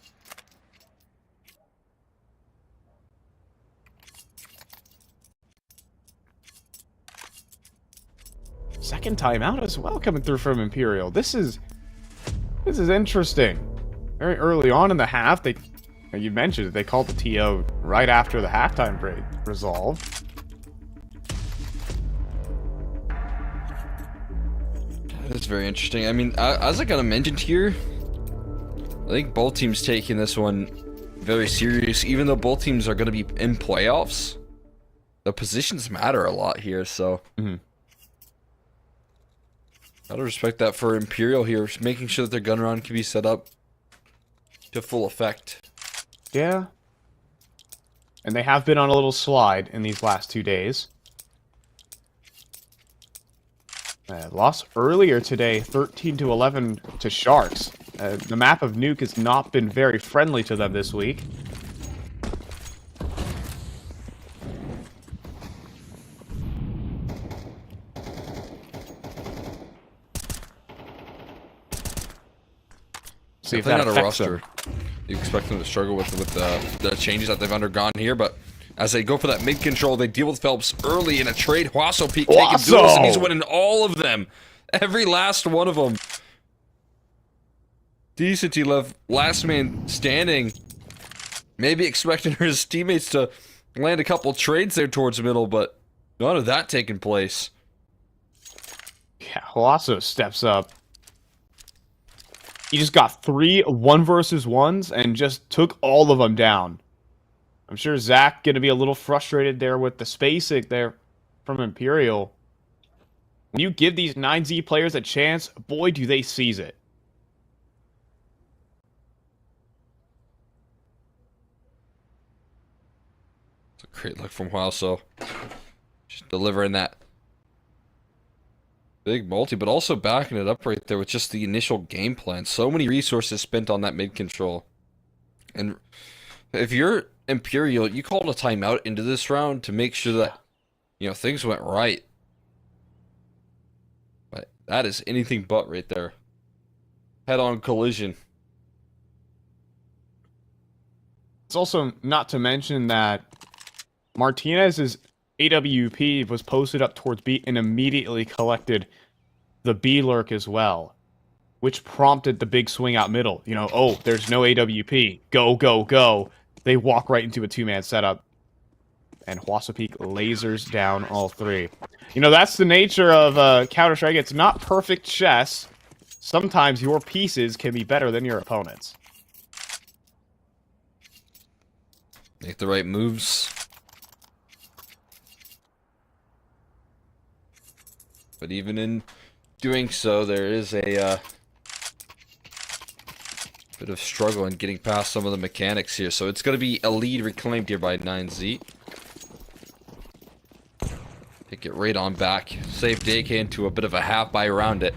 Second timeout as well coming through from Imperial. This is interesting. Very early on in the half, you mentioned it, they called the TO right after the halftime break resolved. That's very interesting. I mean, as I kind of mentioned here, I think both teams taking this one very serious. Even though both teams are going to be in playoffs, the positions matter a lot here. So, gotta respect that for Imperial here, making sure that their gun round can be set up to full effect. Yeah. And they have been on a little slide in these last 2 days. Lost earlier today, 13-11 to Sharks. The map of Nuke has not been very friendly to them this week. See if that not a affects them. roster you expect them to struggle with the changes that they've undergone here, but as they go for that mid control, they deal with Phelps early in a trade. Huaso Peak taking duels, and he's winning all of them. Every last one of them. Decency left last man standing. Maybe expecting his teammates to land a couple trades there towards the middle, but none of that taking place. Yeah, Huaso steps up. He just got 3 1 versus 1s and just took all of them down. I'm sure Zach going to be a little frustrated there with the spacing there from Imperial. When you give these 9Z players a chance, boy, do they seize it. It's a great look from Huaso. Just delivering that big multi, but also backing it up right there with just the initial game plan. So many resources spent on that mid control. And if you're Imperial, you called a timeout into this round to make sure that, you know, things went right. But that is anything but right there. Head-on collision. It's also not to mention that Martinez's AWP was posted up towards B and immediately collected the B lurk as well, which prompted the big swing out middle. You know, oh, there's no AWP. Go, go, go. They walk right into a 2-man setup, and Huaso Peak lasers down all 3. You know, that's the nature of Counter-Strike. It's not perfect chess. Sometimes your pieces can be better than your opponents. Make the right moves. But even in doing so, there is a bit of struggle in getting past some of the mechanics here. So it's going to be a lead reclaimed here by 9Z. Take it right on back. Save DK into a bit of a half by around it.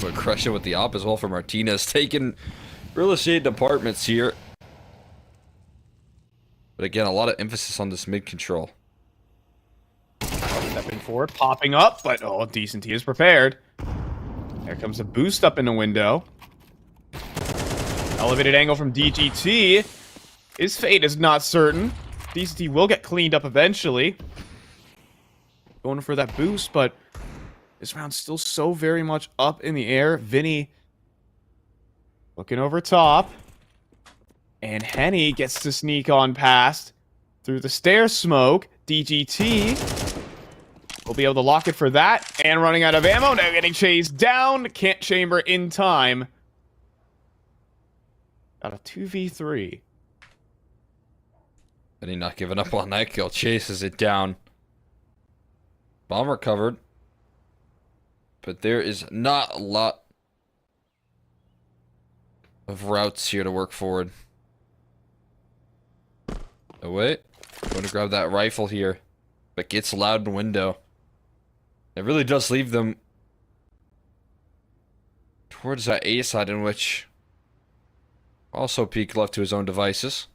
But crushing with the op as well for Martinez. Taking real estate departments here. But again, a lot of emphasis on this mid control. Stepping forward, popping up, but oh, Decent T is prepared. There comes a boost up in the window. Elevated angle from DGT. His fate is not certain. Decent T will get cleaned up eventually. Going for that boost, but this round's still so very much up in the air. Vinny looking over top. And Henny gets to sneak on past through the stair smoke. DGT will be able to lock it for that. And running out of ammo. Now getting chased down. Can't chamber in time. Got a 2v3. And he not giving up on that kill. Chases it down. Bomb recovered. But there is not a lot of routes here to work forward. Oh, wait. Going to grab that rifle here. But gets loud in window. It really does leave them towards that A side, in which also Peak left to his own devices.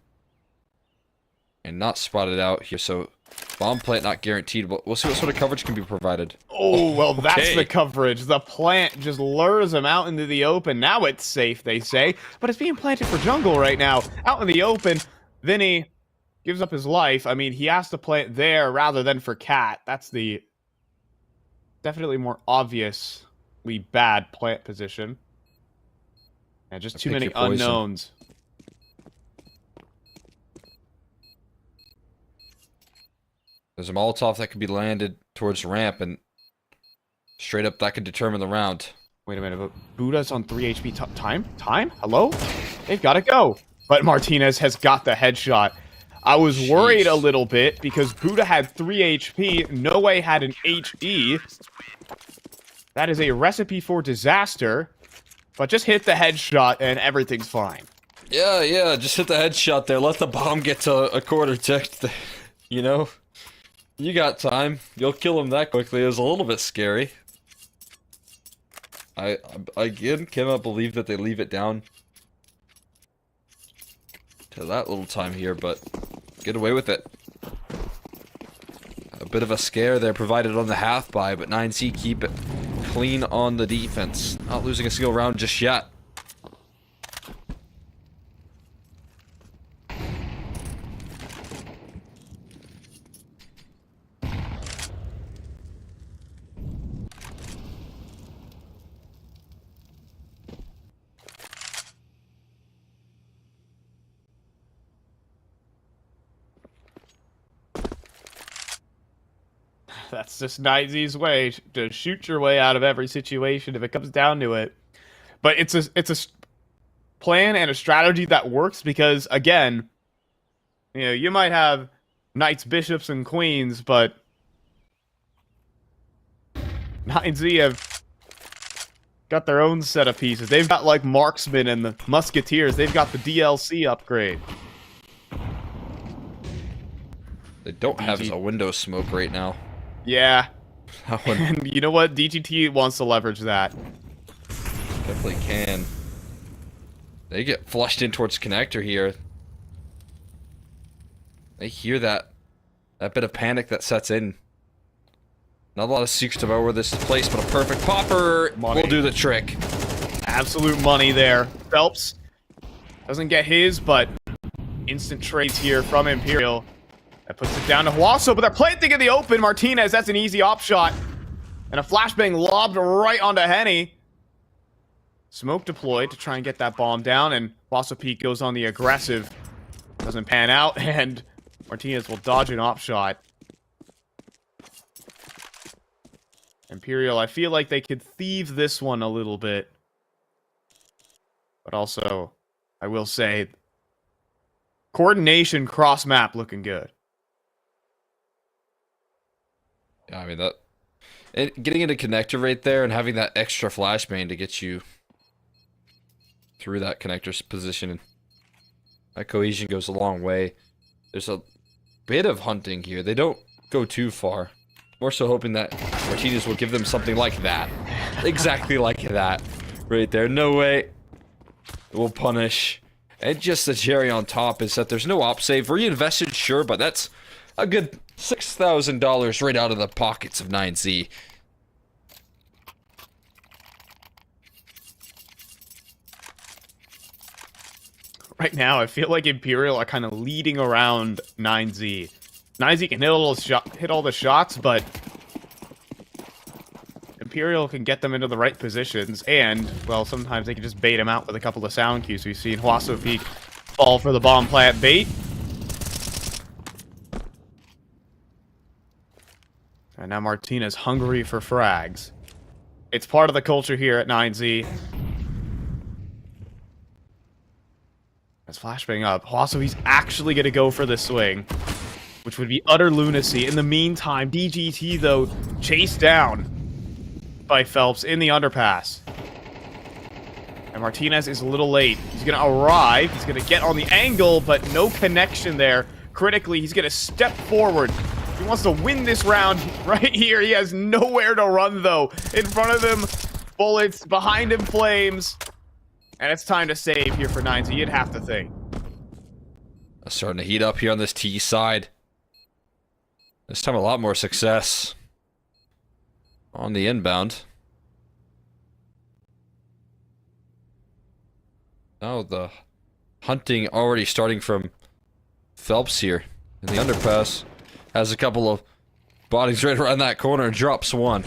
And not spotted out here, so bomb plant not guaranteed, but we'll see what sort of coverage can be provided. Oh, well, that's okay. the coverage. The plant just lures him out into the open. Now it's safe, they say, but it's being planted for jungle right now. Out in the open, Vinny gives up his life. I mean, he has to plant there rather than for Cat. That's the definitely more obviously bad plant position. And just too many unknowns. There's a Molotov that could be landed towards ramp, and straight up that could determine the round. Wait a minute, but Buddha's on 3 HP. Time? Hello? They've got to go. But Martinez has got the headshot. I was worried a little bit because Buddha had 3 HP. No Way had an HE. That is a recipe for disaster. But just hit the headshot and everything's fine. Yeah, just hit the headshot there. Let the bomb get to a quarter tick. You know? You got time. You'll kill him that quickly. It was a little bit scary. I again cannot believe that they leave it down to that little time here, but get away with it. A bit of a scare there provided on the half buy, but 9C keep it clean on the defense. Not losing a single round just yet. That's just 9Z's way to shoot your way out of every situation if it comes down to it. But it's a plan and a strategy that works because, again, you know, you might have knights, bishops, and queens, but 9Z have got their own set of pieces. They've got, like, marksmen and the musketeers. They've got the DLC upgrade. They don't have a window smoke right now. Yeah. And you know what? DGT wants to leverage that. Definitely can. They get flushed in towards connector here. They hear that bit of panic that sets in. Not a lot of secrets about where this is placed, but a perfect popper will do the trick. Absolute money there. Phelps doesn't get his, but instant trades here from Imperial. That puts it down to Huaso, but they're planting in the open. Martinez, that's an easy op shot. And a flashbang lobbed right onto Henny. Smoke deployed to try and get that bomb down, and Huaso Peak goes on the aggressive. Doesn't pan out, and Martinez will dodge an op shot. Imperial, I feel like they could thieve this one a little bit. But also, I will say, Coordination cross map looking good. Yeah, I mean that. Getting into connector right there and having that extra flashbang to get you through that connector's position. That cohesion goes a long way. There's a bit of hunting here. They don't go too far. More so hoping that Martinez will give them something like that. Exactly like that. Right there. No way. It will punish. And just the cherry on top is that there's no op save. Reinvested, sure, but that's a good $6,000 right out of the pockets of 9Z. Right now, I feel like Imperial are kind of leading around 9Z. 9Z can hit all the shots, but Imperial can get them into the right positions, and, well, sometimes they can just bait him out with a couple of sound cues. We've seen Huaso Peak fall for the bomb plant bait. And now Martinez hungry for frags. It's part of the culture here at 9Z. As flashbang up, Huaso, he's actually going to go for the swing, which would be utter lunacy. In the meantime, DGT, though, chased down by Phelps in the underpass. And Martinez is a little late. He's going to arrive. He's going to get on the angle, but no connection there. Critically, he's going to step forward. He wants to win this round right here. He has nowhere to run, though. In front of him, bullets. Behind him, flames. And it's time to save here for 9Z, you'd have to think. Starting to heat up here on this T side. This time a lot more success on the inbound. Now the hunting already starting from Phelps here in the underpass. Has a couple of bodies right around that corner and drops one.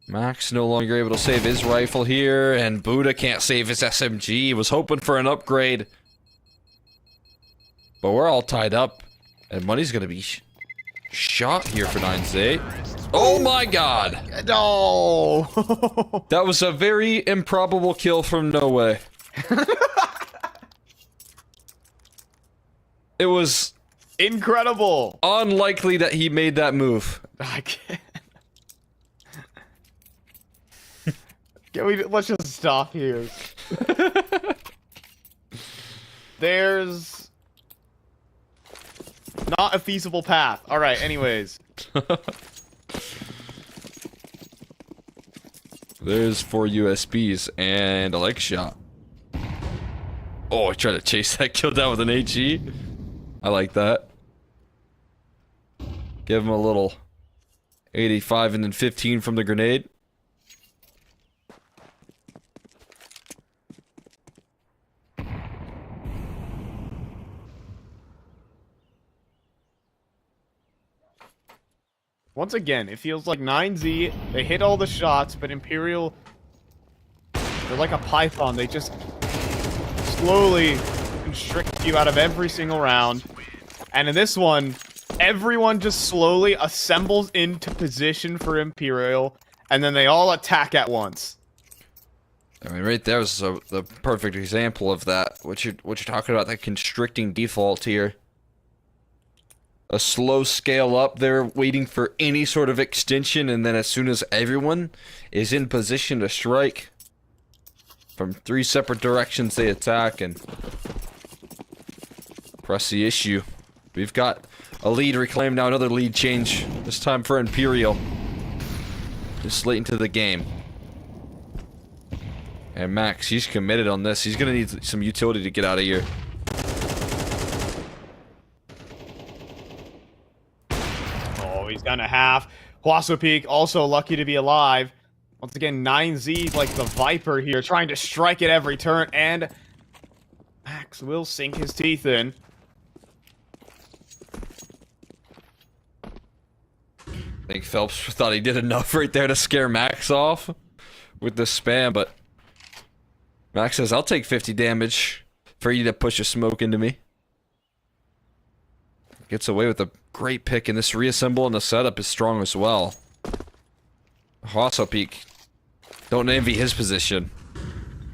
Max no longer able to save his rifle here, and Buddha can't save his SMG. Was hoping for an upgrade. But we're all tied up, and money's gonna be shot here for 9Z. Oh my god! No! That was a very improbable kill from No Way. It was incredible! Unlikely that he made that move. I can't. Let's just stop here. There's not a feasible path. Alright, anyways. There's 4 USBs and a leg shot. Oh, I tried to chase that kill down with an HE. I like that. Give him a little 85 and then 15 from the grenade. Once again, it feels like 9Z, they hit all the shots, but Imperial, they're like a python. They just slowly constrict you out of every single round. And in this one, everyone just slowly assembles into position for Imperial, and then they all attack at once. I mean, right there was the perfect example of that. What you're talking about, that constricting default here. A slow scale up there, waiting for any sort of extension, and then as soon as everyone is in position to strike, from 3 separate directions they attack and press the issue. We've got a lead reclaimed now, another lead change, this time for Imperial. Just late into the game. And Max, he's committed on this. He's gonna need some utility to get out of here. He's down to half. Huaso Peak also lucky to be alive. Once again, 9Z like the Viper here, trying to strike at every turn, and Max will sink his teeth in. I think Phelps thought he did enough right there to scare Max off with the spam, but Max says, I'll take 50 damage for you to push a smoke into me. Gets away with a great pick, and this reassemble and the setup is strong as well. Huaso Peak. Don't envy his position.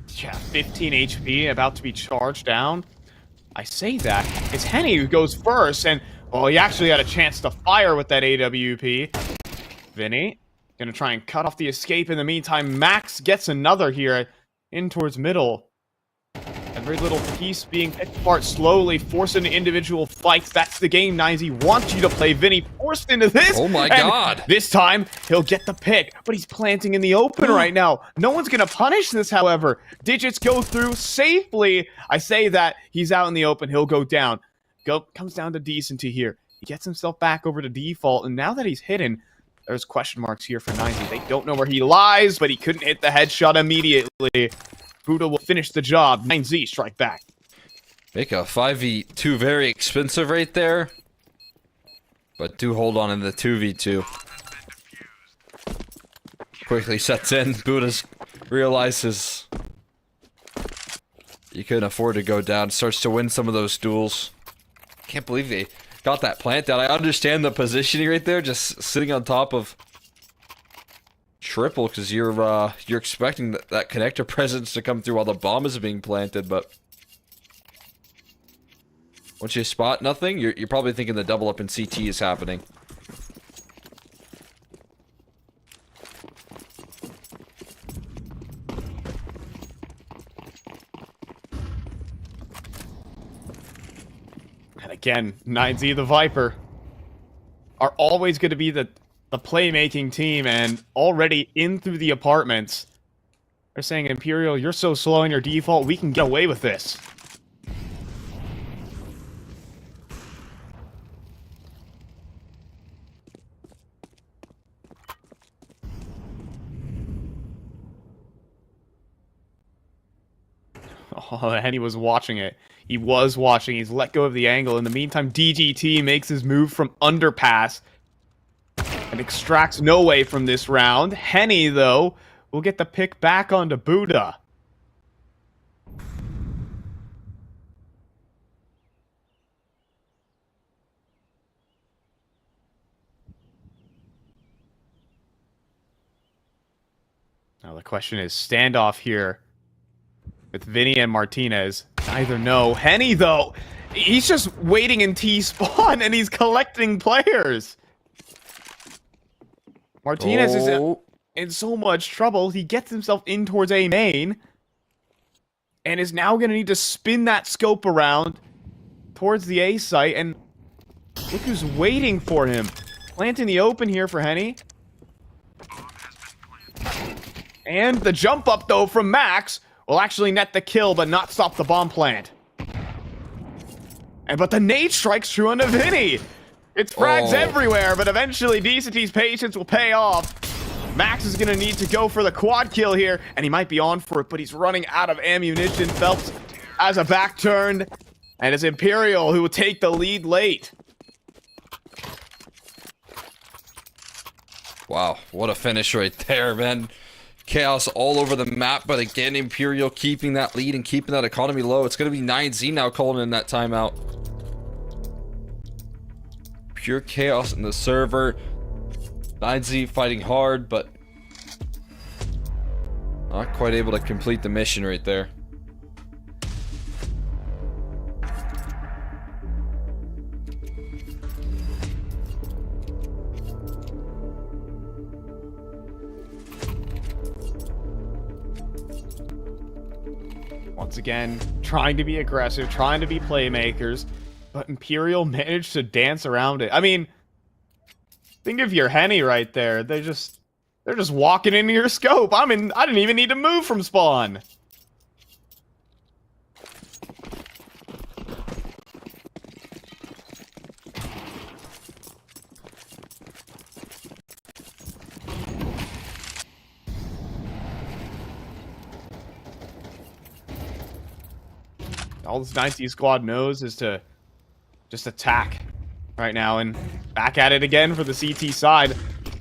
Yeah, 15 HP, about to be charged down. I say that, it's Henny who goes first, and, well, he actually had a chance to fire with that AWP. Vinny, gonna try and cut off the escape in the meantime. Max gets another here, in towards middle. Every little piece being picked apart slowly, forcing individual fights. That's the game, Nines. He wants you to play. Vinny forced into this. Oh my and god. this time, he'll get the pick, but he's planting in the open right now. No one's going to punish this, however. Digits go through safely. I say that. He's out in the open. He'll go down. Comes down to Decenty here. He gets himself back over to default, and now that he's hidden, there's question marks here for Nines. They don't know where he lies, but he couldn't hit the headshot immediately. Buddha will finish the job. 9Z strike back. Make a 5v2 very expensive right there. But do hold on in the 2v2. Quickly sets in. Buddha's realizes he couldn't afford to go down. Starts to win some of those duels. Can't believe they got that plant down. I understand the positioning right there. Just sitting on top of triple, because you're expecting that connector presence to come through while the bomb is being planted, but once you spot nothing, you're probably thinking the double up in CT is happening. And again, 9Z the Viper are always going to be the playmaking team, and already in through the apartments. They're saying, Imperial, you're so slow in your default, we can get away with this. Oh, and he was watching it. He was watching. He's let go of the angle. In the meantime, DGT makes his move from underpass and extracts no way from this round. Henny, though, will get the pick back onto Buddha. Now the question is, standoff here with Vinny and Martinez. Neither know. Henny, though, he's just waiting in T-spawn and he's collecting players. Martinez is in so much trouble. He gets himself in towards A main and is now going to need to spin that scope around towards the A site. And look who's waiting for him. Planting the open here for Henny. And the jump up, though, from Max will actually net the kill, but not stop the bomb plant. But the nade strikes true onto Vinny. It's frags everywhere, but eventually Decenty's patience will pay off. Max is going to need to go for the quad kill here, and he might be on for it, but he's running out of ammunition. Phelps has a back turn, and it's Imperial who will take the lead late. Wow, what a finish right there, man. Chaos all over the map, but again, Imperial keeping that lead and keeping that economy low. It's going to be 9Z now calling in that timeout. Pure chaos in the server. 9Z fighting hard, but not quite able to complete the mission right there. Once again, trying to be aggressive, trying to be playmakers, but Imperial managed to dance around it. I mean, think of your Henny right there. They're just walking into your scope. I didn't even need to move from spawn. All this 90 squad knows is to just attack right now, and back at it again for the CT side,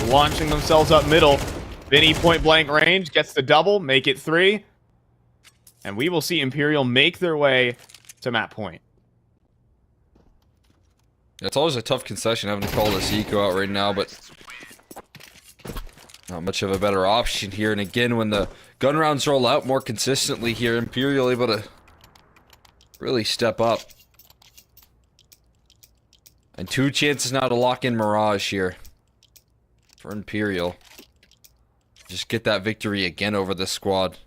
launching themselves up middle. Vinny point blank range gets the double, make it 3, and we will see Imperial make their way to map point. It's always a tough concession having to call this eco out right now, but not much of a better option here. And again, when the gun rounds roll out more consistently here, Imperial able to really step up. And 2 chances now to lock in Mirage here for Imperial. Just get that victory again over this squad.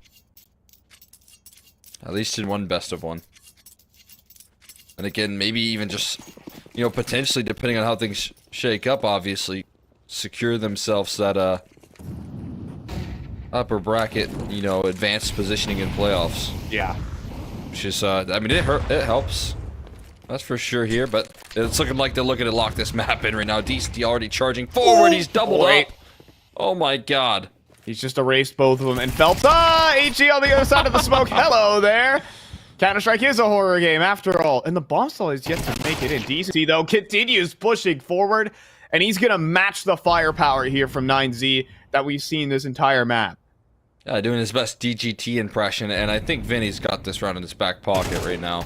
At least in one best of one. And again, maybe even just, you know, potentially, depending on how things shake up, obviously, secure themselves that upper bracket, you know, advanced positioning in playoffs. Yeah. Which is, I mean, it helps. That's for sure here, but it's looking like they're looking to lock this map in right now. DCT already charging forward. He's doubled up. Oh my god. He's just erased both of them. And Phelps, HG on the other side of the smoke. Hello there. Counter-Strike is a horror game after all. And the bomb stall is yet to make it in. DCT, though, continues pushing forward. And he's going to match the firepower here from 9Z that we've seen this entire map. Yeah, doing his best DGT impression, and I think Vinny's got this round in his back pocket right now.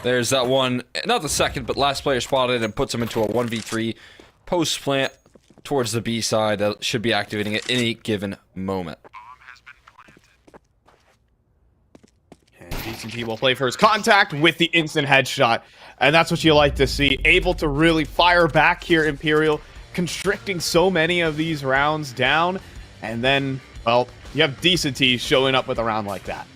There's that one, not the second, but last player spotted and puts him into a 1v3 post-plant towards the B side that should be activating at any given moment. And DCT will play first contact with the instant headshot. And that's what you like to see. Able to really fire back here, Imperial, constricting so many of these rounds down. And then, well, you have DCT showing up with a round like that.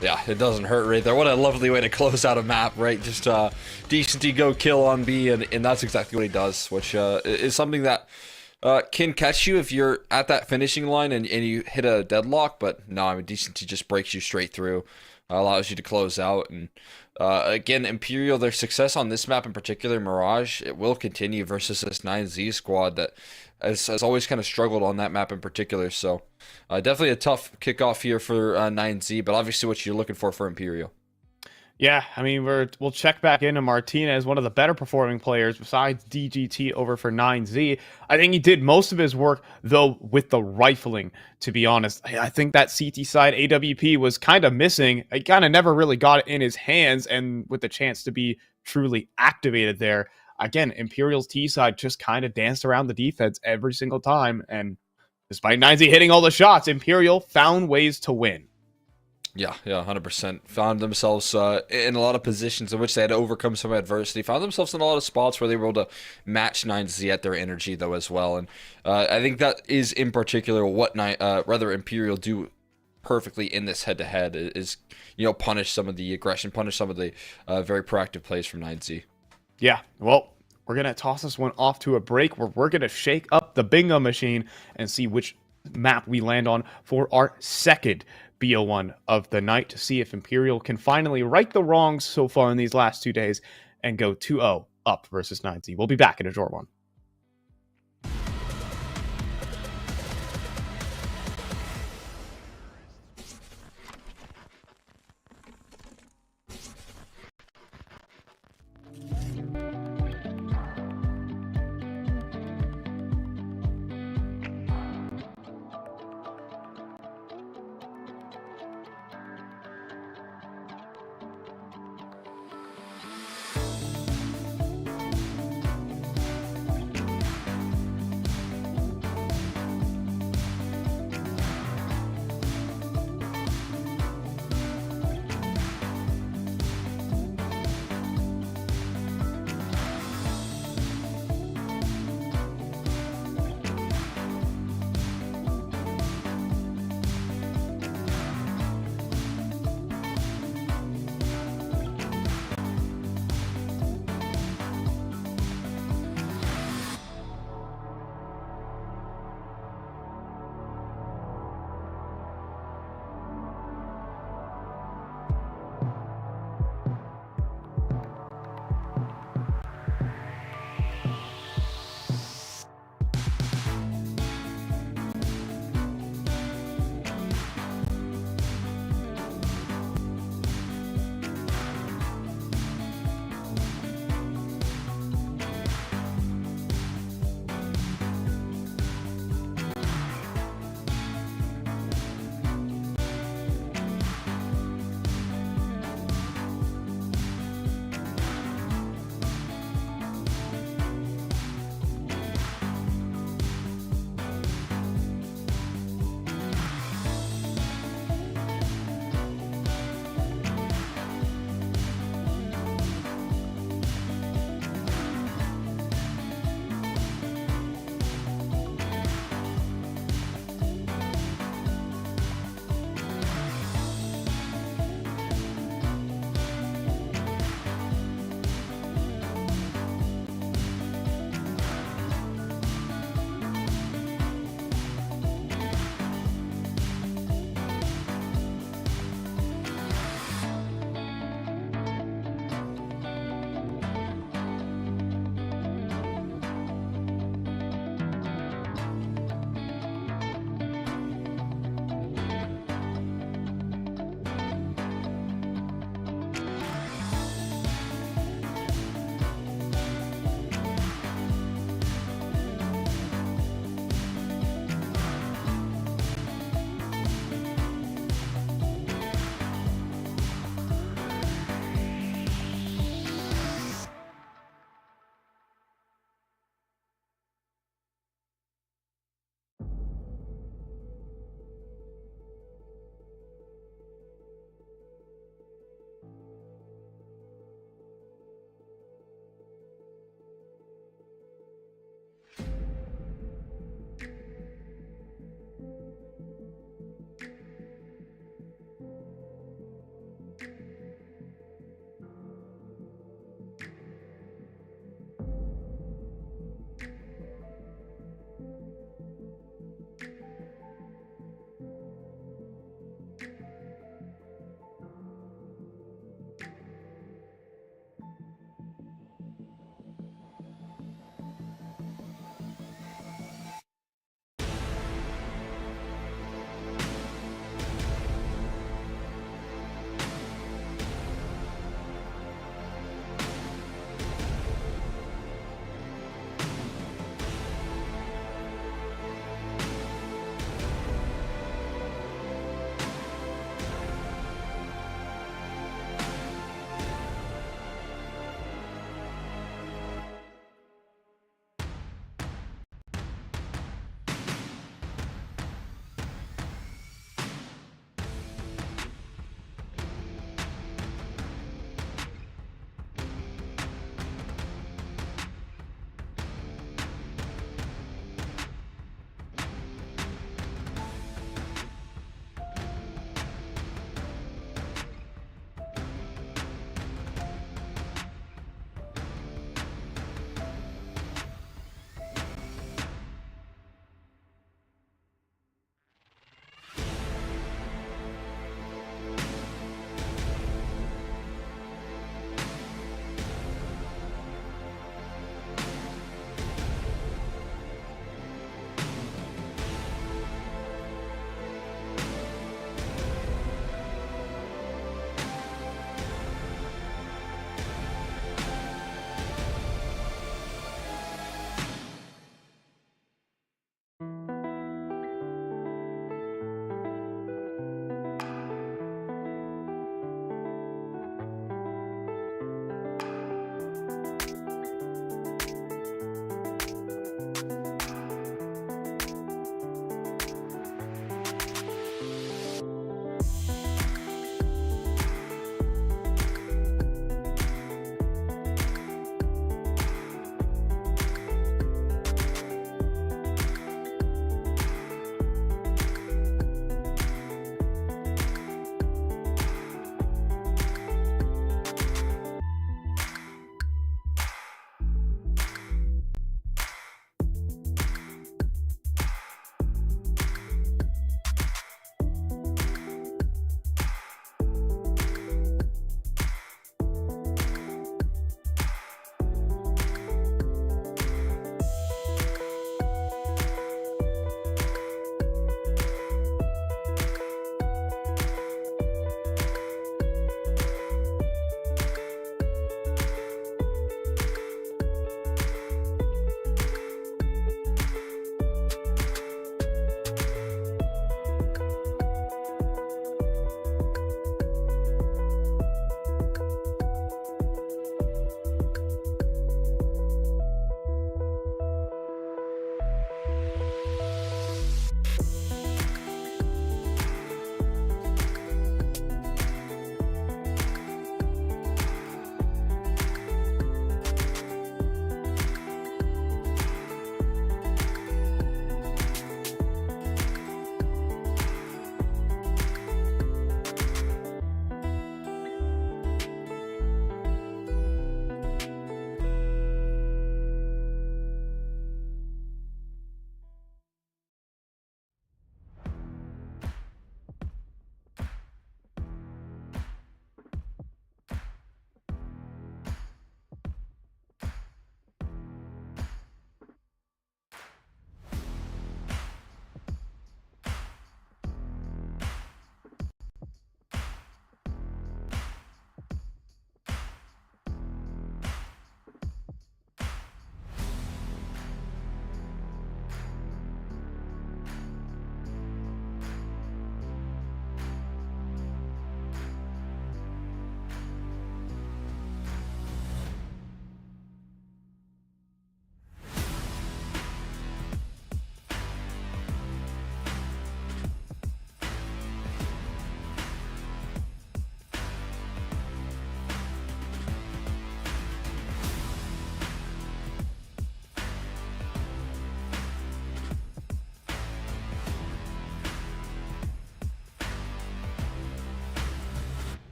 Yeah, it doesn't hurt right there. What a lovely way to close out a map, right? Just DCT go kill on B, and that's exactly what he does, which is something that can catch you if you're at that finishing line and you hit a deadlock, but no, I mean, DCT just breaks you straight through, allows you to close out, and again, Imperial, their success on this map in particular, Mirage, it will continue versus this 9Z squad that has always kind of struggled on that map in particular, so definitely a tough kickoff here for 9Z, but obviously what you're looking for Imperial. Yeah, I mean, we'll check back into Martinez, one of the better performing players besides DGT over for 9Z. I think he did most of his work, though, with the rifling, to be honest. I think that CT side AWP was kind of missing. He kind of never really got it in his hands, and with the chance to be truly activated there. Again, Imperial's T side just kind of danced around the defense every single time, and despite 9Z hitting all the shots, Imperial found ways to win. Yeah, 100%. Found themselves in a lot of positions in which they had to overcome some adversity. Found themselves in a lot of spots where they were able to match 9Z at their energy, though, as well. And I think that is, in particular, what Imperial do perfectly in this head-to-head is, you know, punish some of the aggression, punish some of the very proactive plays from 9Z. Yeah, well, we're going to toss this one off to a break where we're going to shake up the bingo machine and see which map we land on for our second BO1 of the night to see if Imperial can finally right the wrongs so far in these last 2 days and go 2-0 up versus 9Z. We'll be back in a short one.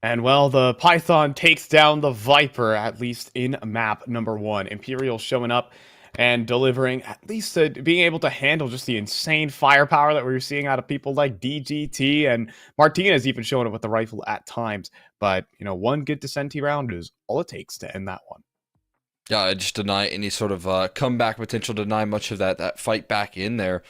And well, the Python takes down the Viper, at least in map number 1. Imperial showing up and delivering, at least being able to handle just the insane firepower that we were seeing out of people like DGT, and Martinez even showing up with the rifle at times. But, you know, one good Descenti round is all it takes to end that one. Yeah, I just deny any sort of comeback potential, deny much of that fight back in there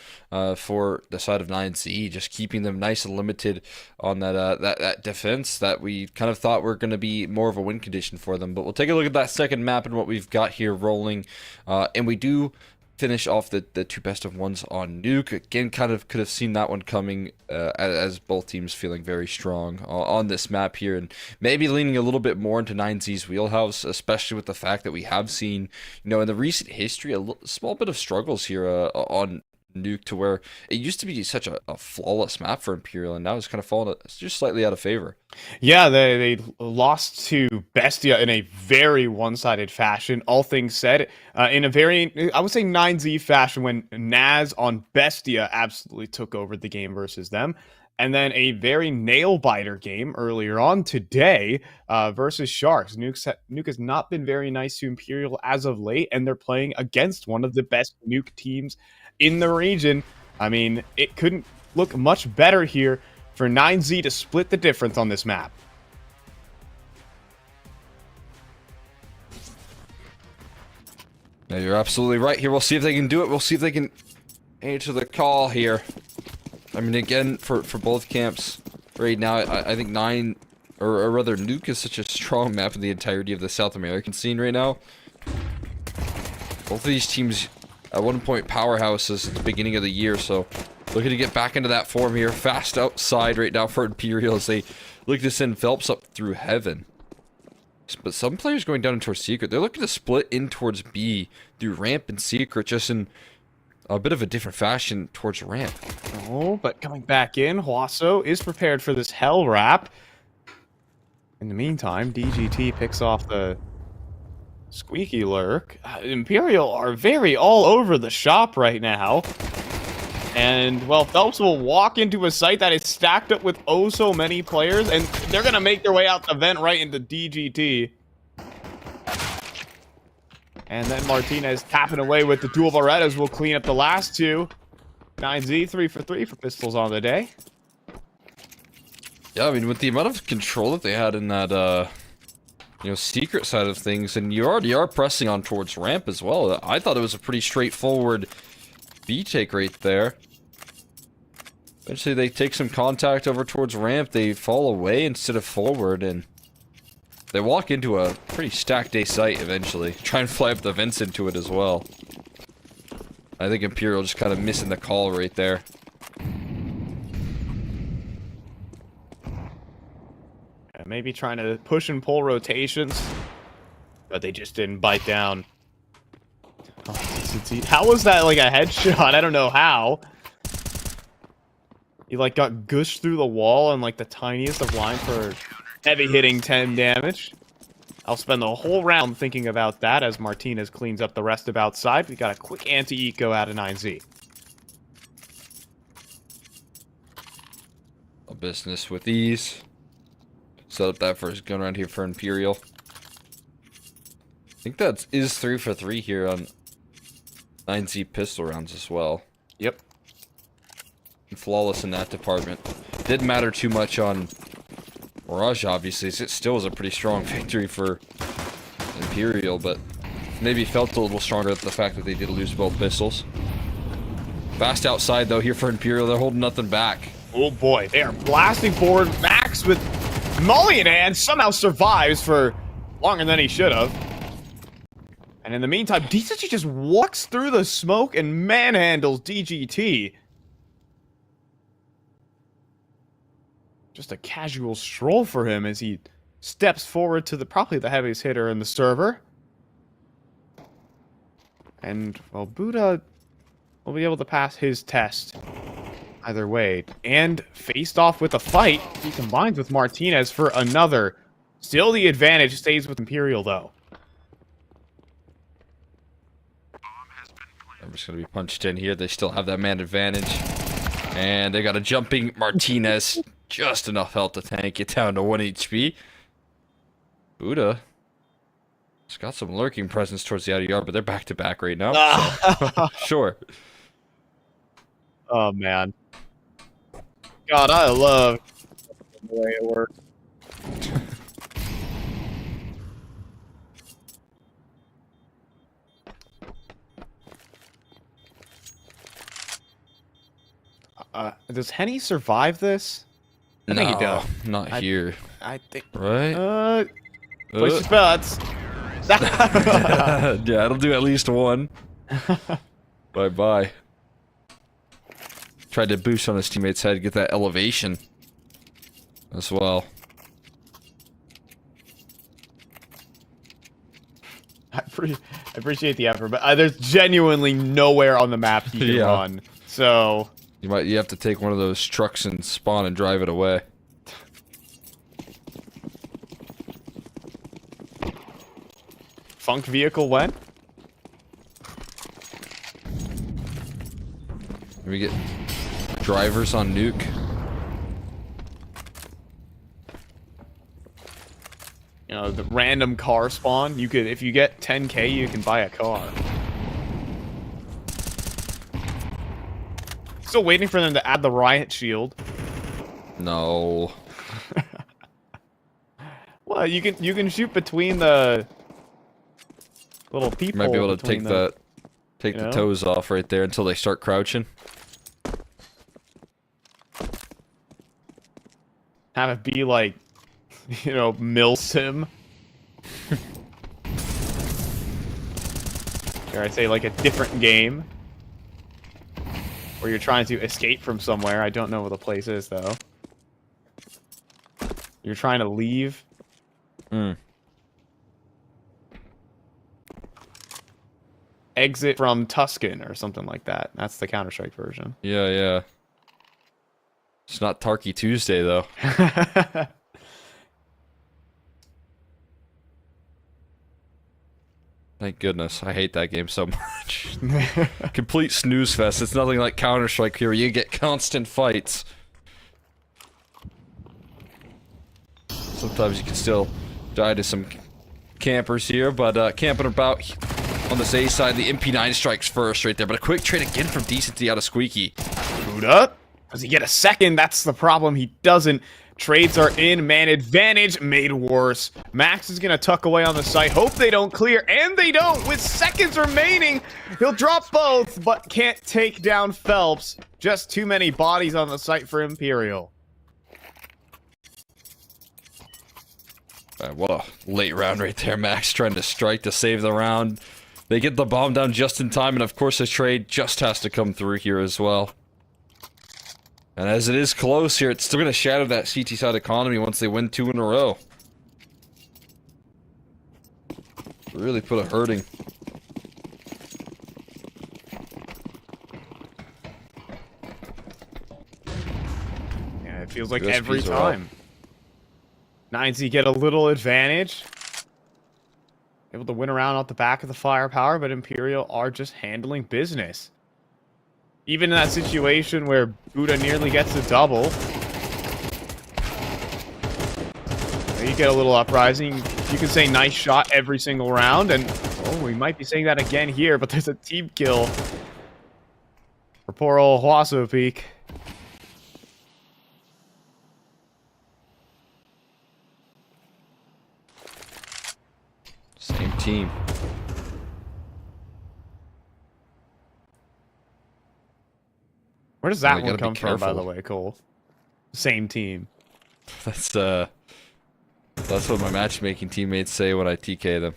for the side of 9Z, just keeping them nice and limited on that defense that we kind of thought were going to be more of a win condition for them. But we'll take a look at that second map and what we've got here rolling. And we do finish off the two best of ones on Nuke. Again, kind of could have seen that one coming as both teams feeling very strong on this map here, and maybe leaning a little bit more into 9Z's wheelhouse, especially with the fact that we have seen, you know, in the recent history, a small bit of struggles here on Nuke, to where it used to be such a flawless map for Imperial, and now it's kind of fallen just slightly out of favor. Yeah, they lost to Bestia in a very one-sided fashion, all things said. In a very, I would say, 9Z fashion, when Naz on Bestia absolutely took over the game versus them. And then a very nail-biter game earlier on today versus Sharks. Nuke has not been very nice to Imperial as of late, and they're playing against one of the best Nuke teams in the region. I mean, it couldn't look much better here for 9Z to split the difference on this map. Yeah, you're absolutely right here. We'll see if they can do it. We'll see if they can answer the call here. I mean, again, for both camps right now, I think or rather Nuke is such a strong map in the entirety of the South American scene right now. Both of these teams at one point powerhouses at the beginning of the year, so looking to get back into that form here. Fast outside right now for Imperial as they look to send Phelps up through heaven. But some players going down towards Secret. They're looking to split in towards B through ramp and Secret, just in a bit of a different fashion towards ramp. Oh, but coming back in, Huaso is prepared for this hell wrap. In the meantime, DGT picks off the squeaky lurk. Imperial are very all over the shop right now. And, well, Phelps will walk into a site that is stacked up with oh so many players, and they're going to make their way out the vent right into DGT. And then Martinez tapping away with the dual Berettas will clean up the last two. 9Z 3 for 3 for pistols on the day. Yeah, I mean, with the amount of control that they had in that, you know, secret side of things, and you already are pressing on towards ramp as well. I thought it was a pretty straightforward B take right there. Eventually they take some contact over towards ramp, they fall away instead of forward, and they walk into a pretty stacked A site eventually. Try and fly up the vents into it as well. I think Imperial just kind of missing the call right there. Yeah, maybe trying to push and pull rotations, but they just didn't bite down. Oh, how was that like a headshot? I don't know how. He like got gushed through the wall and like the tiniest of line for heavy hitting 10 damage. I'll spend the whole round thinking about that as Martinez cleans up the rest of outside. We got a quick anti-eco out of 9Z. A business with ease. Set up that first gun round here for Imperial. I think that is 3 for 3 here on 9Z pistol rounds as well. Yep. Flawless in that department. Didn't matter too much on Mirage, obviously. It still was a pretty strong victory for Imperial, but maybe felt a little stronger at the fact that they did lose both pistols. Fast outside, though, here for Imperial. They're holding nothing back. Oh, boy. They are blasting forward. Max with Molly in hand somehow survives for longer than he should have. And in the meantime, DCG just walks through the smoke and manhandles DGT. Just a casual stroll for him as he steps forward to probably the heaviest hitter in the server. And, well, Buddha will be able to pass his test either way. And faced off with a fight, he combines with Martinez for another. Still the advantage stays with Imperial, though. I'm just going to be punched in here. They still have that man advantage. And they got a jumping Martinez. Just enough health to tank it down to 1 HP. Buddha. It's got some lurking presence towards the outer yard, but they're back-to-back right now. So. Sure. Oh, man. God, I love the way it works. Does Henny survive this? I think he does. Not here. I think. Right? Place your bets. Yeah, it'll do at least one. Bye-bye. Tried to boost on his teammate's head, get that elevation as well. I appreciate the effort, but there's genuinely nowhere on the map he can run. So you have to take one of those trucks and spawn and drive it away. Funk vehicle when? We get drivers on nuke. You know, the random car spawn. You could, if you get 10K, you can buy a car. Still waiting for them to add the riot shield. No. Well, you can shoot between the little people. Might be able to take the toes off right there until they start crouching. Have it be like, you know, Mill Sim. Or I'd say like a different game. Where you're trying to escape from somewhere. I don't know where the place is, though. You're trying to leave. Exit from Tuscan or something like that. That's the Counter-Strike version. Yeah, yeah. It's not Tarky Tuesday, though. Thank goodness. I hate that game so much. Complete snooze fest. It's nothing like Counter-Strike here. You get constant fights. Sometimes you can still die to some campers here, but camping about on this A side, the MP9 strikes first right there. But a quick trade again from Decency out of Squeaky. Buddha? Does he get a second? That's the problem. He doesn't. Trades are in. Man advantage made worse. Max is going to tuck away on the site. Hope they don't clear. And they don't. With seconds remaining, he'll drop both, but can't take down Phelps. Just too many bodies on the site for Imperial. What a late round right there. Max trying to strike to save the round. They get the bomb down just in time, and of course the trade just has to come through here as well. And as it is close here, it's still going to shatter that CT side economy once they win 2 in a row. Really put a hurting. Yeah, it feels like every time. 9Z get a little advantage. Able to win around off the back of the firepower, but Imperial are just handling business. Even in that situation where Buddha nearly gets a double. You get a little uprising. You can say nice shot every single round, and oh, we might be saying that again here, but there's a team kill for poor old Huaso Peak. Same team. Where does that one come from, by the way, Cole? Same team. That's what my matchmaking teammates say when I TK them.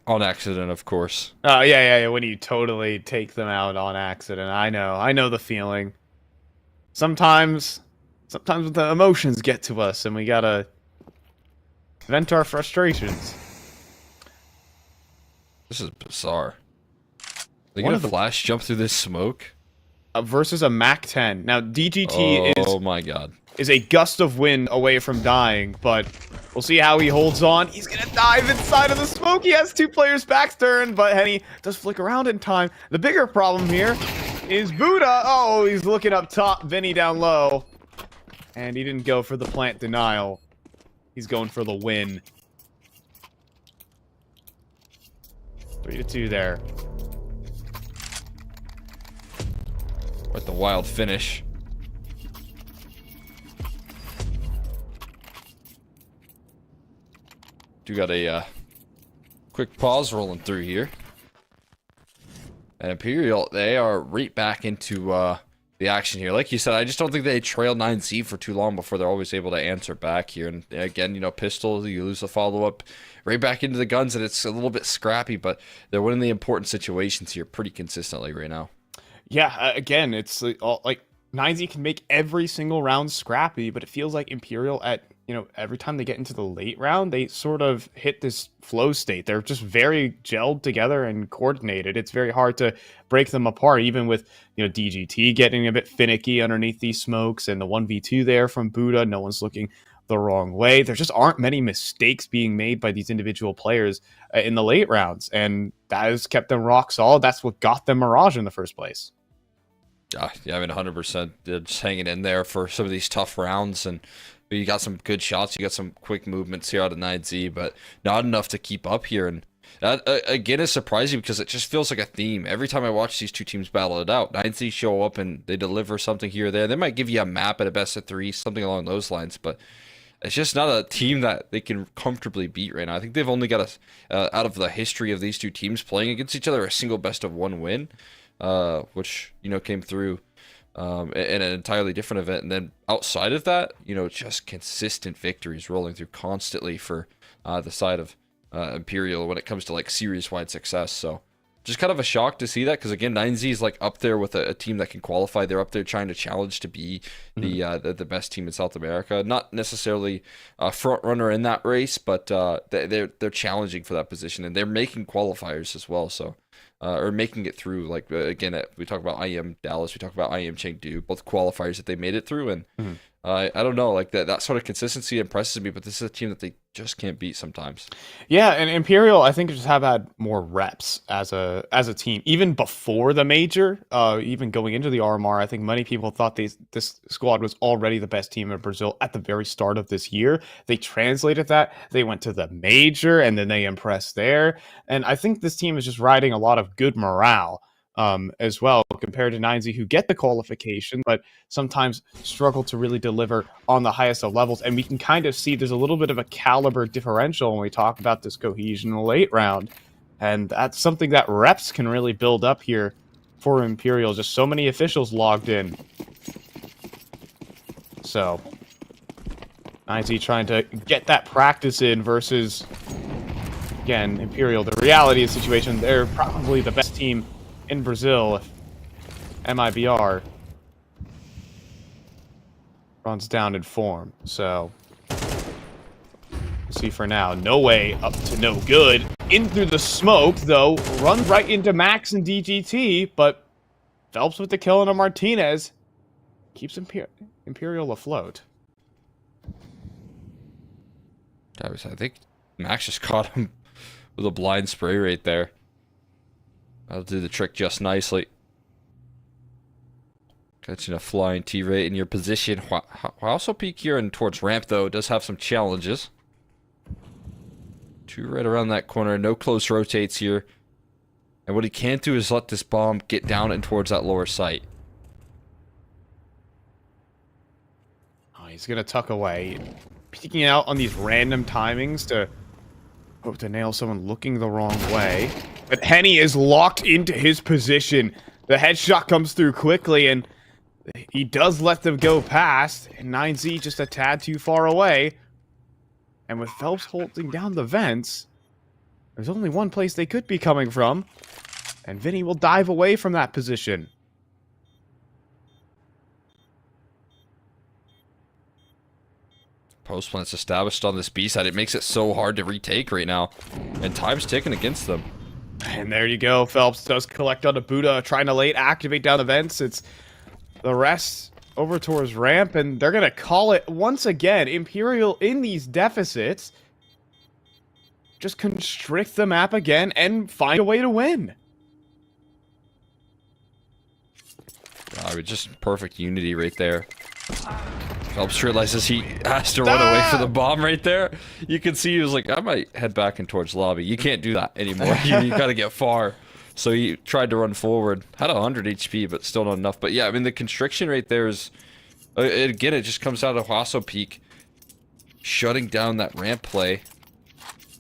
On accident, of course. Oh, yeah, when you totally take them out on accident. I know the feeling. Sometimes the emotions get to us, and we gotta vent our frustrations. This is bizarre. They gonna flash jump through this smoke? Versus a MAC-10. Now, DGT is... Oh my god. is a gust of wind away from dying, but we'll see how he holds on. He's gonna dive inside of the smoke. He has 2 players back turned, but Henny does flick around in time. The bigger problem here is Buddha. Oh, he's looking up top, Vinny down low. And he didn't go for the plant denial. He's going for the win. 3-2 there. With the wild finish. Do got a quick pause rolling through here. And Imperial, they are right back into the action here. Like you said, I just don't think they trailed 9Z for too long before they're always able to answer back here. And again, you know, pistol, you lose the follow-up, right back into the guns, and it's a little bit scrappy, but they're winning the important situations here pretty consistently right now. Yeah, again, it's like 9Z can make every single round scrappy, but it feels like Imperial at, you know, every time they get into the late round, they sort of hit this flow state. They're just very gelled together and coordinated. It's very hard to break them apart, even with, you know, DGT getting a bit finicky underneath these smokes and the 1v2 there from Buddha. No one's looking the wrong way. There just aren't many mistakes being made by these individual players in the late rounds, and that has kept them rock solid. That's what got them Mirage in the first place. Yeah, I mean, 100%. They're just hanging in there for some of these tough rounds, and you got some good shots. You got some quick movements here out of 9Z, but not enough to keep up here. And that, again, is surprising because it just feels like a theme. Every time I watch these two teams battle it out, 9Z show up and they deliver something here or there. They might give you a map at a best of 3, something along those lines, but it's just not a team that they can comfortably beat right now. I think they've only got out of the history of these two teams playing against each other, a single best of 1 win, which, you know, came through in an entirely different event. And then outside of that, you know, just consistent victories rolling through constantly for the side of Imperial when it comes to like series-wide success. So just kind of a shock to see that, because again, 9Z is like up there with a team that can qualify. They're up there trying to challenge to be the best team in South America. Not necessarily a front runner in that race, but they're challenging for that position, and they're making qualifiers as well. So or making it through. Like again, we talk about IEM Dallas, we talk about IEM Chengdu, both qualifiers that they made it through, and I don't know, like that sort of consistency impresses me. But this is a team that they just can't beat sometimes. Yeah, and Imperial, I think, just have had more reps as a team, even before the major, even going into the RMR. I think many people thought this squad was already the best team in Brazil at the very start of this year. They translated that. They went to the major, and then they impressed there. And I think this team is just riding a lot of good morale as well, compared to 9Z, who get the qualification, but sometimes struggle to really deliver on the highest of levels. And we can kind of see there's a little bit of a caliber differential when we talk about this cohesion in the late round. And that's something that reps can really build up here for Imperial. Just so many officials logged in. So 9Z trying to get that practice in versus, again, Imperial. The reality of the situation, they're probably the best team in Brazil if MIBR runs down in form. So we'll see for now. No way up to no good. In through the smoke, though. Runs right into Max and DGT, but Phelps with the kill on a Martinez. Keeps Imperial afloat. I think Max just caught him with a blind spray right there. That'll do the trick just nicely. Catching a flying T-rate in your position. Also peek here and towards ramp, though. Does have some challenges. 2 right around that corner. No close rotates here. And what he can't do is let this bomb get down and towards that lower site. Oh, he's going to tuck away. Peeking out on these random timings to hope to nail someone looking the wrong way. But Henny is locked into his position. The headshot comes through quickly, and he does let them go past. And 9Z just a tad too far away. And with Phelps holding down the vents, there's only one place they could be coming from. And Vinny will dive away from that position. Post plant's established on this B side. It makes it so hard to retake right now. And time's ticking against them. And there you go. Phelps does collect on a Buddha, trying to late activate down the vents. It's the rest over towards ramp, and they're gonna call it once again. Imperial in these deficits. Just constrict the map again and find a way to win. Just perfect unity right there. Phelps realizes he has to run away for the bomb right there. You can see he was like, I might head back in towards lobby. You can't do that anymore. You gotta get far. So he tried to run forward. Had 100 HP, but still not enough. But yeah, I mean, the constriction right there is... again, it just comes out of Hwaso Peak. Shutting down that ramp play.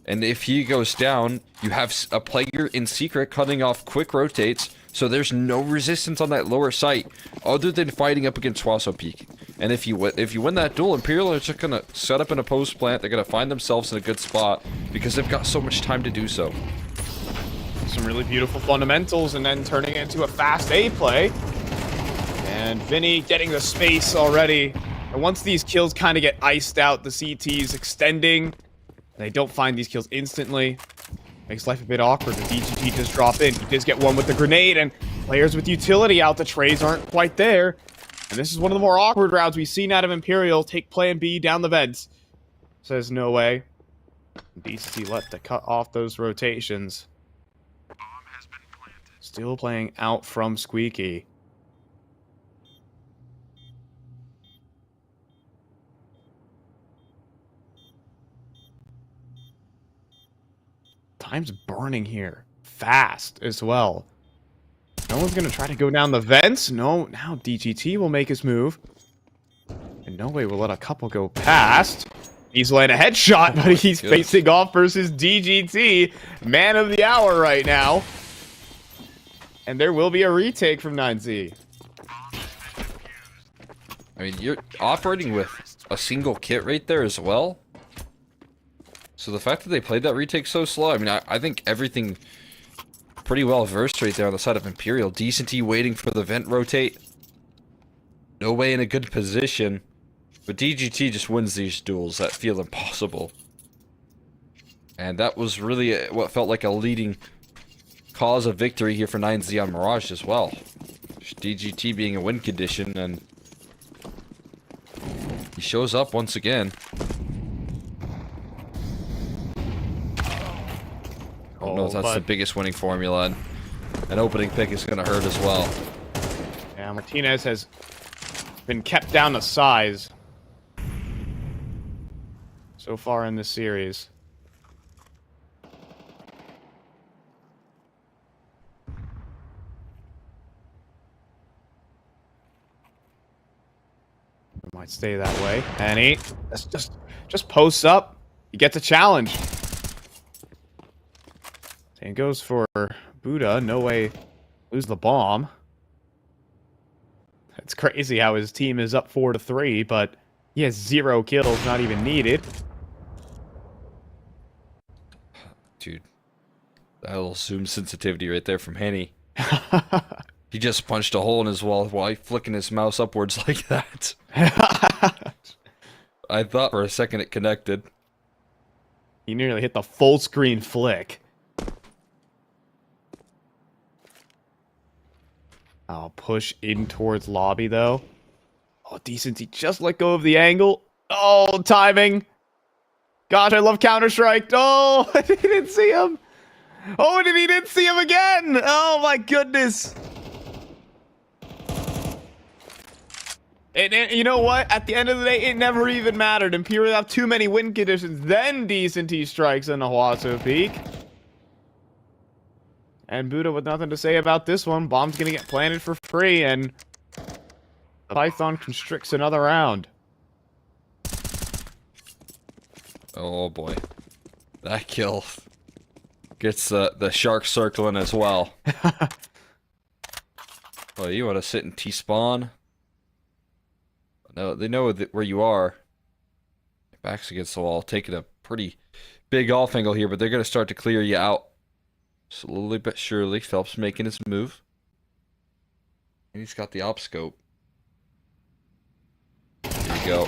And if he goes down, you have a player in secret cutting off quick rotates. So there's no resistance on that lower site, other than fighting up against Hwaso Peak. And if you win that duel, Imperial are just gonna set up in a post plant. They're gonna find themselves in a good spot because they've got so much time to do so. Some really beautiful fundamentals, and then turning it into a fast A play. And Vinny getting the space already. And once these kills kind of get iced out, the CT's extending. They don't find these kills instantly. Makes life a bit awkward. The DGT just drop in. He does get one with the grenade, and players with utility out. The trays aren't quite there. And this is one of the more awkward rounds we've seen out of Imperial. Take plan B down the vents. Says no way. DCT let to cut off those rotations. Still playing out from Squeaky. Time's burning here. Fast as well. No one's going to try to go down the vents. No, now DGT will make his move. And no way will let a couple go past. He's landing a headshot, but he's facing off versus DGT. Man of the hour right now. And there will be a retake from 9Z. I mean, you're operating with a single kit right there as well. So the fact that they played that retake so slow, I mean, I think everything pretty well versed right there on the side of Imperial. Decenty waiting for the vent rotate. No way in a good position. But DGT just wins these duels that feel impossible. And that was really what felt like a leading cause of victory here for 9Z on Mirage as well. Just DGT being a win condition, and he shows up once again. I don't know if that's the biggest winning formula, and an opening pick is going to hurt as well. Yeah, Martinez has been kept down to size so far in this series. It might stay that way. And he just posts up. He gets a challenge. And goes for Buddha. No way lose the bomb. It's crazy how his team is up 4-3, but he has 0 kills, not even needed. Dude, that little zoom sensitivity right there from Henny. He just punched a hole in his wall while flicking his mouse upwards like that. I thought for a second it connected. He nearly hit the full screen flick. I'll push in towards lobby, though. Oh, Decency just let go of the angle. Oh, timing. Gosh, I love Counter-Strike. Oh, I didn't see him. Oh, and he didn't see him again. Oh, my goodness. And you know what? At the end of the day, it never even mattered. Imperial have too many win conditions. Then Decency strikes in the Hwaso Peak. And Buddha with nothing to say about this one. Bomb's gonna get planted for free, and Python constricts another round. Oh boy. That kill gets the shark circling as well. Oh, you want to sit and T-spawn? No, they know where you are. Your back's against the wall, taking a pretty big off angle here, but they're going to start to clear you out. Slowly but surely, Phelps making his move. And he's got the op scope. There you go.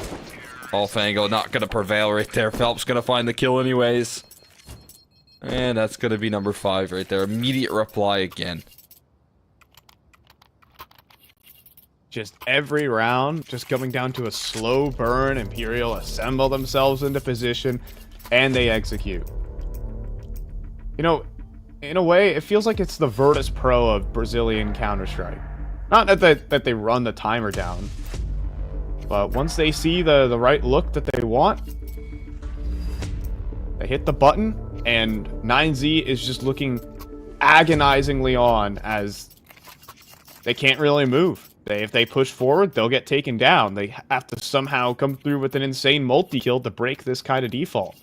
Off angle, not going to prevail right there. Phelps going to find the kill anyways. And that's going to be number 5 right there. Immediate reply again. just every round, just coming down to a slow burn. Imperial assemble themselves into position, and they execute. You know, in a way, it feels like it's the Virtus Pro of Brazilian Counter-Strike. Not that they run the timer down, but once they see the right look that they want, they hit the button, and 9Z is just looking agonizingly on as they can't really move. If they push forward, they'll get taken down. They have to somehow come through with an insane multi-kill to break this kind of default.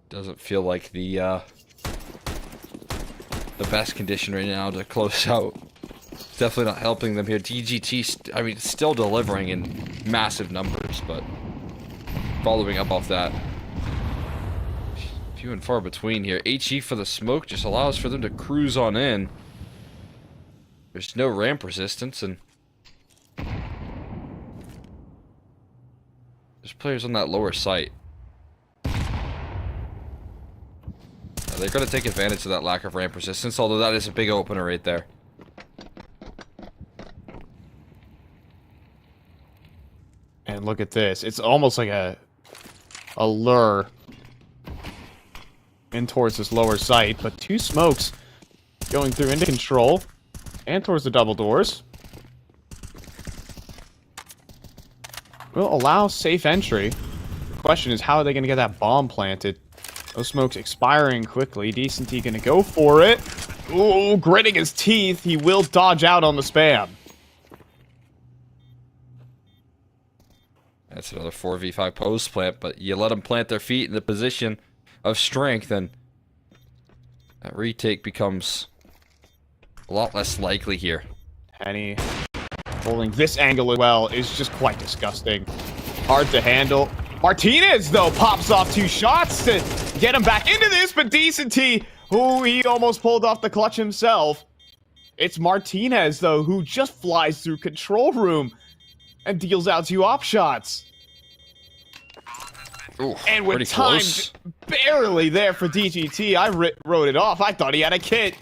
Doesn't feel like the best condition right now to close out. It's definitely not helping them here. DGT, I mean, still delivering in massive numbers, but following up off that, few and far between here. HE for the smoke just allows for them to cruise on in. There's no ramp resistance, and there's players on that lower site. They're going to take advantage of that lack of ramp resistance, although that is a big opener right there. And look at this. It's almost like a lure in towards this lower site, but two smokes going through into control and towards the double doors will allow safe entry. The question is, how are they going to get that bomb planted? Those smokes expiring quickly. Decenty gonna go for it. Ooh, gritting his teeth. He will dodge out on the spam. That's another 4v5 post plant, but you let them plant their feet in the position of strength, and that retake becomes a lot less likely here. Henny holding this angle as well is just quite disgusting. Hard to handle. Martinez, though, pops off 2 shots to get him back into this, but Decenty, oh, he almost pulled off the clutch himself. It's Martinez, though, who just flies through control room and deals out 2 op shots. Ooh, and with time barely there for DGT, I wrote it off. I thought he had a kit.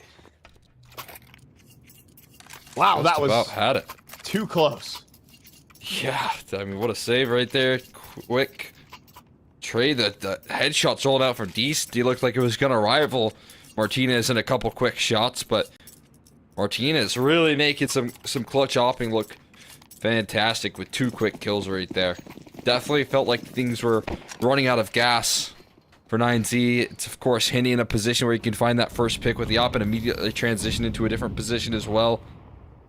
Wow, just that was about had it. Too close. Yeah, I mean, what a save right there. Quick trade. The headshots rolled out for Deast. He looked like it was going to rival Martinez in a couple quick shots, but Martinez really making some clutch opping look fantastic with 2 quick kills right there. Definitely felt like things were running out of gas for 9Z. It's, of course, Henny in a position where he can find that first pick with the op and immediately transition into a different position as well.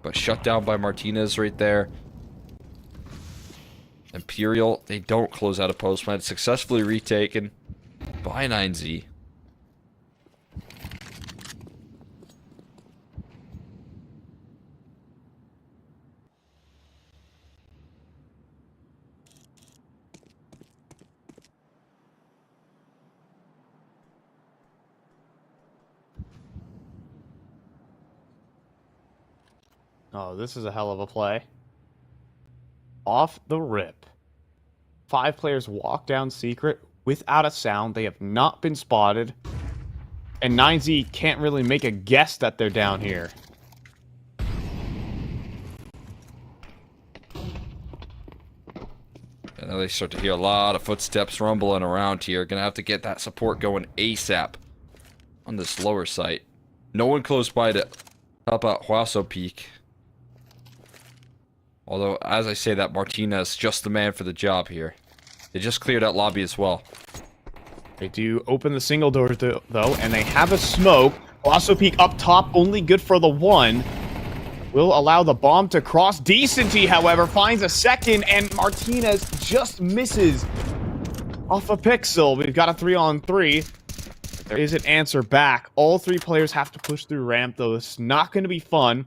But shut down by Martinez right there. Imperial, they don't close out a post plant. Successfully retaken by 9Z. Oh, this is a hell of a play. Off the rip. 5 players walk down secret without a sound. They have not been spotted. And 9Z can't really make a guess that they're down here. And now they start to hear a lot of footsteps rumbling around here. Gonna have to get that support going ASAP on this lower site. No one close by to help out Huaso Peak. Although, as I say that, Martinez just the man for the job here. They just cleared out lobby as well. They do open the single door, though, and they have a smoke. Huaso Peak up top, only good for the 1. Will allow the bomb to cross. Decenty, however, finds a second, and Martinez just misses off a pixel. We've got a 3-on-3. There is an answer back. All 3 players have to push through ramp, though. It's not going to be fun.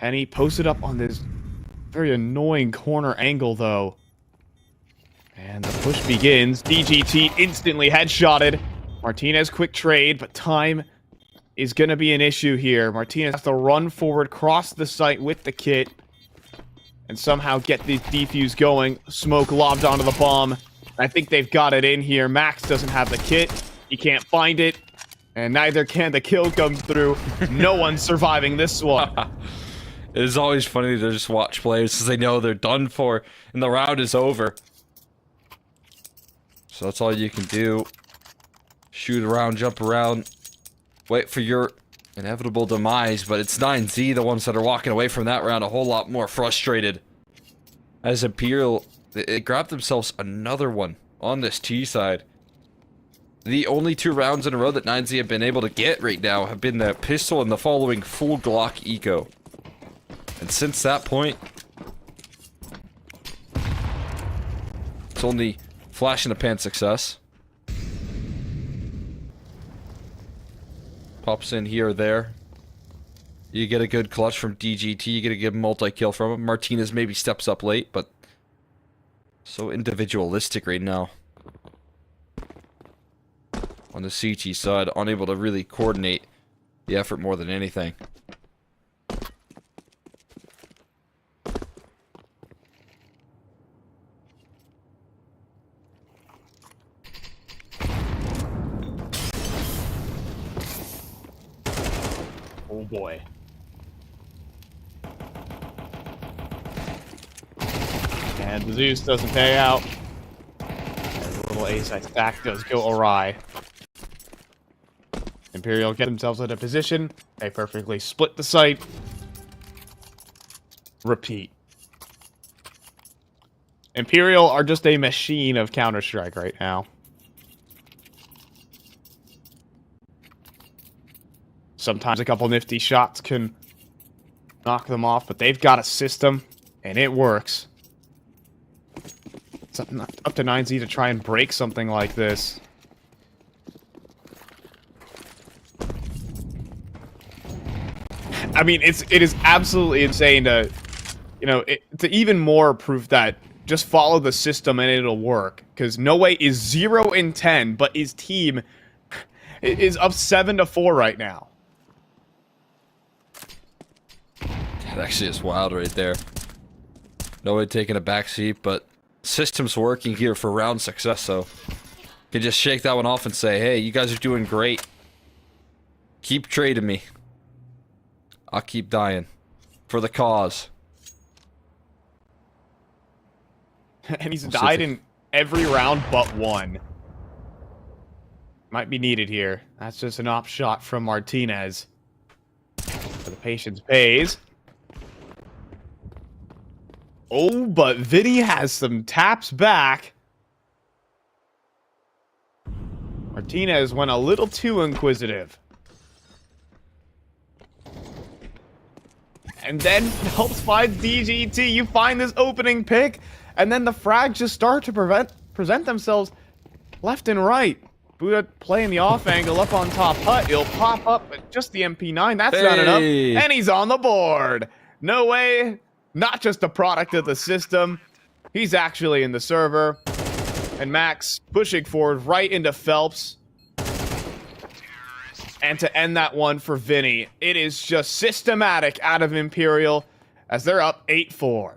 And he posted up on this very annoying corner angle, though. And the push begins. DGT instantly headshotted. Martinez quick trade, but time is going to be an issue here. Martinez has to run forward, cross the site with the kit. and somehow get the defuse going. Smoke lobbed onto the bomb. I think they've got it in here. Max doesn't have the kit. He can't find it. And neither can the kill come through. No one's surviving this one. It is always funny to just watch players because they know they're done for and the round is over. So that's all you can do. Shoot around, jump around, wait for your inevitable demise, but it's 9Z, the ones that are walking away from that round a whole lot more frustrated. As Imperial, they grabbed themselves another one on this T side. The only 2 rounds in a row that 9Z have been able to get right now have been the pistol and the following full Glock eco. And since that point, it's only flash in the pan success. Pops in here or there. You get a good clutch from DGT, you get a good multi-kill from him. Martinez maybe steps up late, but so individualistic right now. On the CT side, unable to really coordinate the effort more than anything. Oh boy. And the Zeus doesn't pay out. And the little A-side stack does go awry. Imperial get themselves into position. They perfectly split the site. Repeat. Imperial are just a machine of Counter-Strike right now. Sometimes a couple nifty shots can knock them off, but they've got a system, and it works. It's up to 9Z to try and break something like this. I mean, it is absolutely insane to, you know, to even more proof that just follow the system and it'll work. Because No Way is 0-10, but his team is up 7-4 right now. That actually is wild right there. No Way taking a backseat, but system's working here for round success, so you can just shake that one off and say, hey, you guys are doing great. Keep trading me. I'll keep dying. For the cause. And he's died in every round but one. Might be needed here. That's just an op shot from Martinez. So the patience pays. Oh, but Vinny has some taps back. Martinez went a little too inquisitive. And then helps find DGT. You find this opening pick, and then the frags just start to present themselves left and right. Buddha playing the off angle up on top hut. He'll pop up, but just the MP9. That's not enough. And he's on the board. No Way. Not just a product of the system. He's actually in the server. And Max pushing forward right into Phelps. And to end that one for Vinny, it is just systematic out of Imperial as they're up 8-4.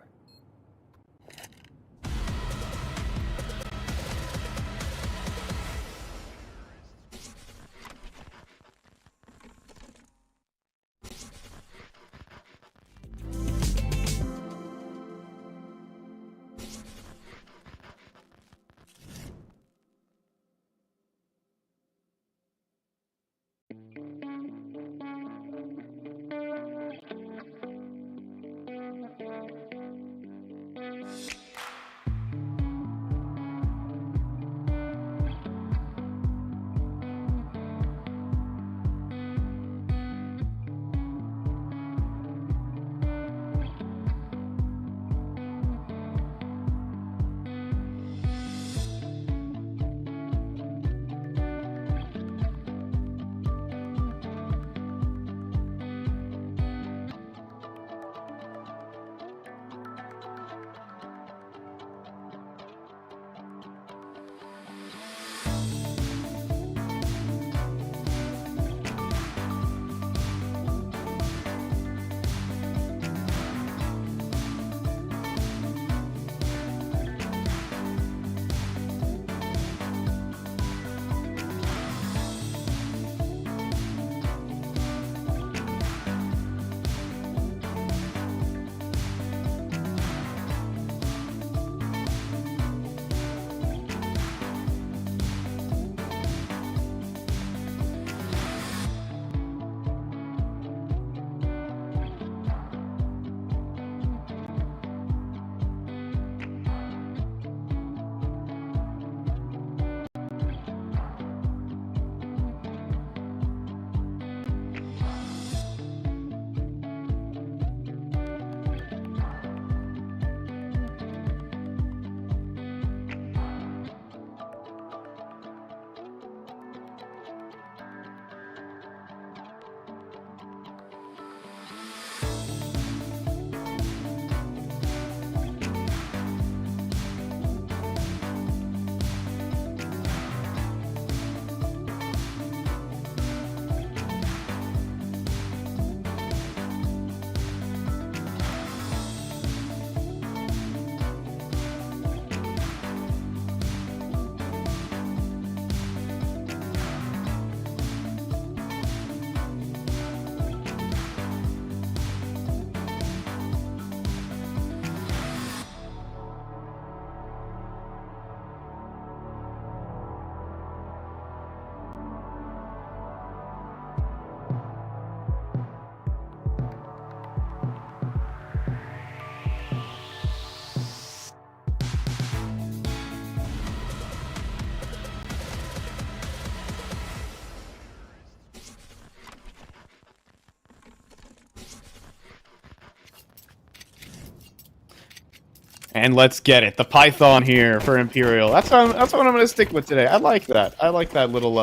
And let's get it. The Python here for Imperial. That's what I'm gonna stick with today. I like that. I like that little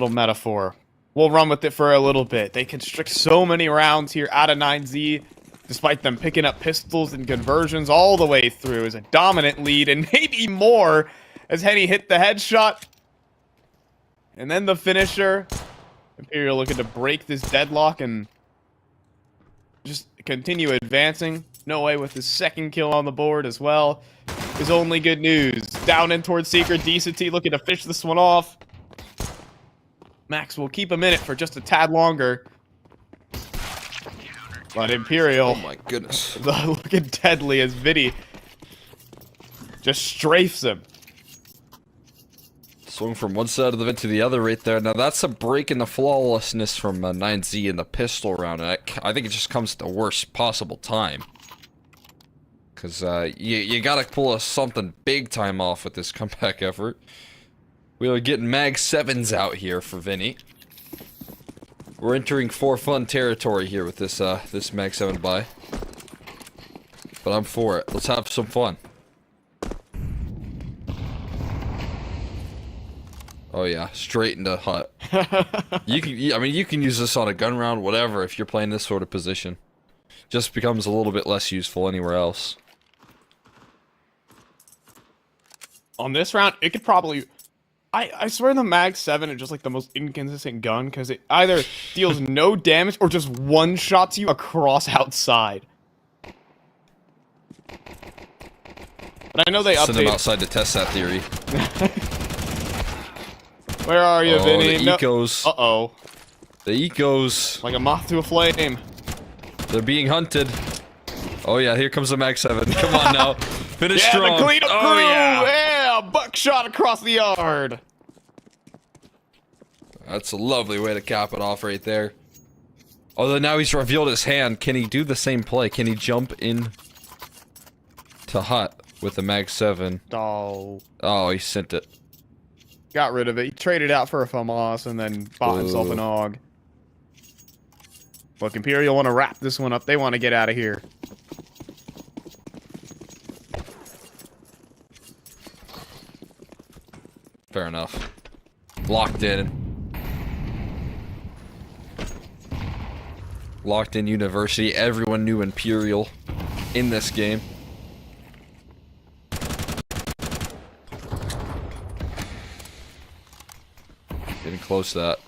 metaphor. We'll run with it for a little bit. They constrict so many rounds here out of 9Z, despite them picking up pistols and conversions all the way through. Is a dominant lead, and maybe more as Henny hit the headshot. And then the finisher. Imperial looking to break this deadlock and just continue advancing. No way with his second kill on the board as well. Is only good news. Down in towards Secret. Decency looking to fish this one off. Max will keep him in it for just a tad longer. But Imperial. Oh my goodness. Looking deadly as Vinny just strafes him. Swung from one side of the vent to the other right there. Now that's a break in the flawlessness from 9Z in the pistol round. And I think it just comes at the worst possible time. Because you gotta pull something big time off with this comeback effort. We are getting Mag 7s out here for Vinny. We're entering for fun territory here with this this Mag 7 buy. But I'm for it. Let's have some fun. Oh yeah, straight into hut. You can use this on a gun round, whatever, if you're playing this sort of position. Just becomes a little bit less useful anywhere else. On this round, it could probably... I swear the Mag 7 is just like the most inconsistent gun, because it either deals no damage or just one-shots you across outside. But I know they Send them updated... outside to test that theory. Where are you, Vinny? The ecos. Uh-oh. The ecos. Like a moth to a flame. They're being hunted. Oh yeah, here comes the Mag 7. Come on now. Finish Yeah, strong. the cleanup oh crew! yeah. Buckshot across the yard! That's a lovely way to cap it off right there. Although now he's revealed his hand, can he do the same play? Can he jump in to hut with the Mag 7? Oh. Oh, he sent it. Got rid of it. He traded out for a FAMAS and then bought himself an AUG. Look, Imperial want to wrap this one up. They want to get out of here. Fair enough. Locked in. Locked in University. Everyone knew Imperial in this game. Getting close to that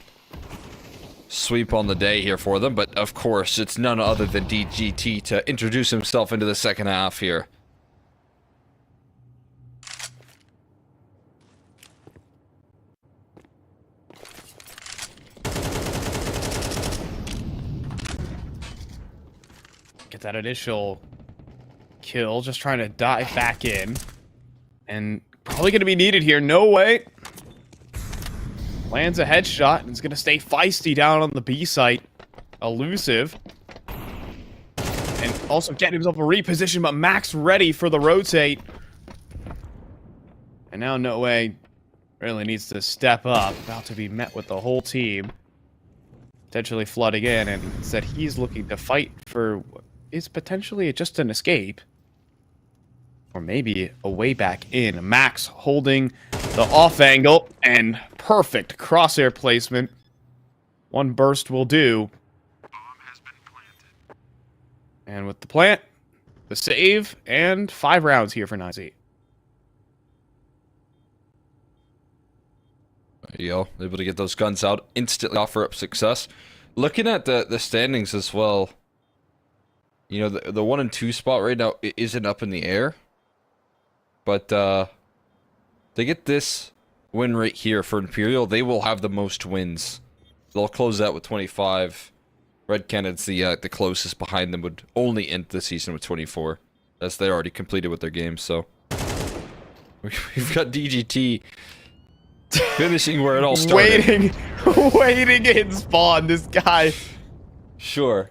sweep on the day here for them, but of course it's none other than DGT to introduce himself into the second half here. Get that initial kill, just trying to dive back in. And probably going to be needed here. No way. Lands a headshot and is going to stay feisty down on the B site. Elusive. And also getting himself a reposition, but Max ready for the rotate. And now No Way really needs to step up. About to be met with the whole team. Potentially flooding in, and instead he's looking to fight for what is potentially just an escape. Or maybe a way back in. Max holding the off angle and perfect crosshair placement. One burst will do. And with the plant, the save, and 5 rounds here for 9Z. There you go. Able to get those guns out, instantly offer up success. Looking at the standings as well, you know, the 1 and 2 spot right now isn't up in the air. But they get this win right here for Imperial, they will have the most wins. They'll close out with 25. Red Cannon's the closest behind them, would only end the season with 24, as they already completed with their games. So we've got DGT finishing where it all started. waiting in spawn, this guy. Sure.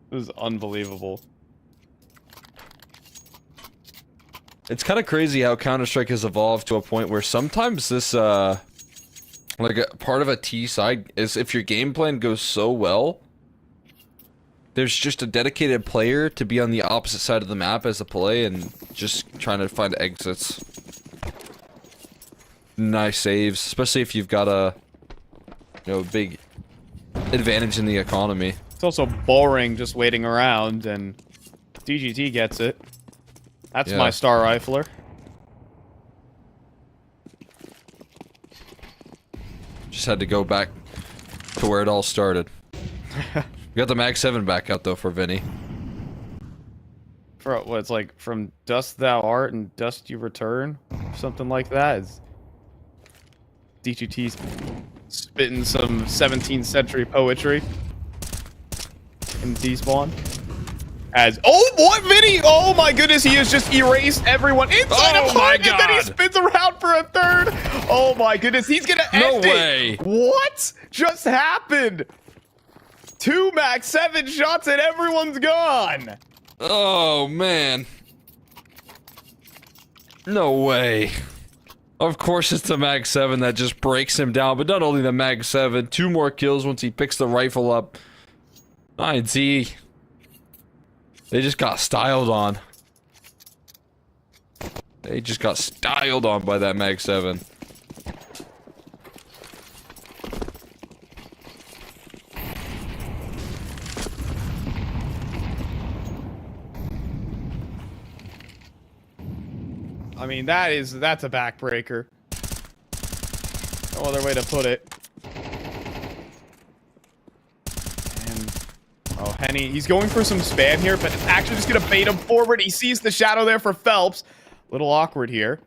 This is unbelievable. It's kind of crazy how Counter-Strike has evolved to a point where sometimes this, like, a part of a T side is if your game plan goes so well, there's just a dedicated player to be on the opposite side of the map as the play and just trying to find exits. Nice saves, especially if you've got a, big advantage in the economy. It's also boring just waiting around, and DGT gets it. That's my star rifler. Just had to go back to where it all started. We got the Mag 7 back out though for Vinny. For what, it's like from dust thou art and dust you return? Something like that. It's DGT's spitting some 17th century poetry in Despawn. As what Vinny? Oh my goodness, he has just erased everyone inside of Heart, and then he spins around for a third. Oh my goodness, he's gonna end it. No way. What just happened? 2 Mag 7 shots and everyone's gone. Oh man. No way. Of course it's the Mag 7 that just breaks him down, but not only the Mag 7, 2 more kills once he picks the rifle up. 9Z. They just got styled on. They just got styled on by that Mag 7. I mean, that's a backbreaker. No other way to put it. Oh, Henny, he's going for some spam here, but it's actually just gonna bait him forward. He sees the shadow there for Phelps. Little awkward here.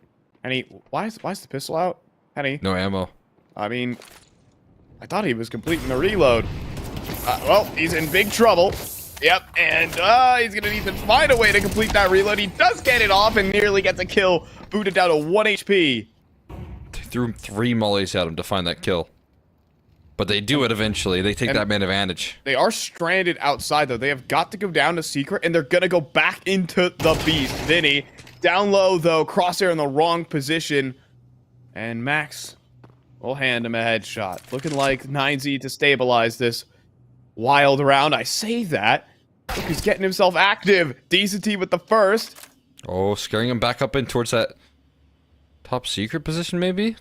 Henny, why is the pistol out? Henny. No ammo. I mean, I thought he was completing the reload. Well, he's in big trouble. Yep, and he's gonna need to find a way to complete that reload. He does get it off and nearly gets a kill. Booted down to 1 HP. They threw 3 mollies at him to find that kill. But they do it eventually. They take that man advantage. They are stranded outside, though. They have got to go down to secret, and they're going to go back into the beast. Vinny, down low, though. Crosshair in the wrong position. And Max will hand him a headshot. Looking like 9Z to stabilize this wild round. I say that. Look, he's getting himself active. Decency with the first. Oh, scaring him back up in towards that top secret position, maybe?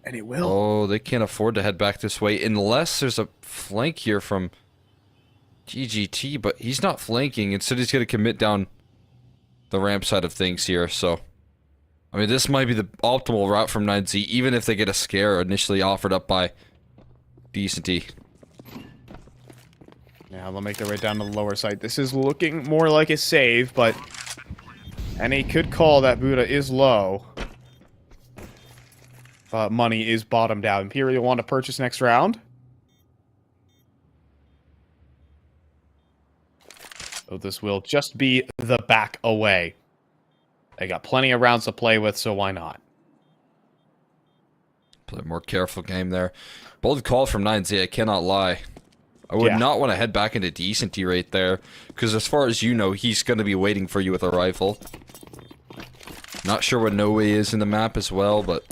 And he will. Oh, they can't afford to head back this way unless there's a flank here from GGT, but he's not flanking. Instead, he's going to commit down the ramp side of things here. So, I mean, this might be the optimal route from 9Z, even if they get a scare initially offered up by Decency. Yeah, they'll make their way down to the lower side. This is looking more like a save, but... And he could call that Buddha is low. Money is bottomed out. Imperial want to purchase next round. So this will just be the back away. They got plenty of rounds to play with, so why not? Play a more careful game there. Bold call from 9Z, I cannot lie. I would not want to head back into Decency right there, because as far as you know, he's going to be waiting for you with a rifle. Not sure what No Way is in the map as well, but...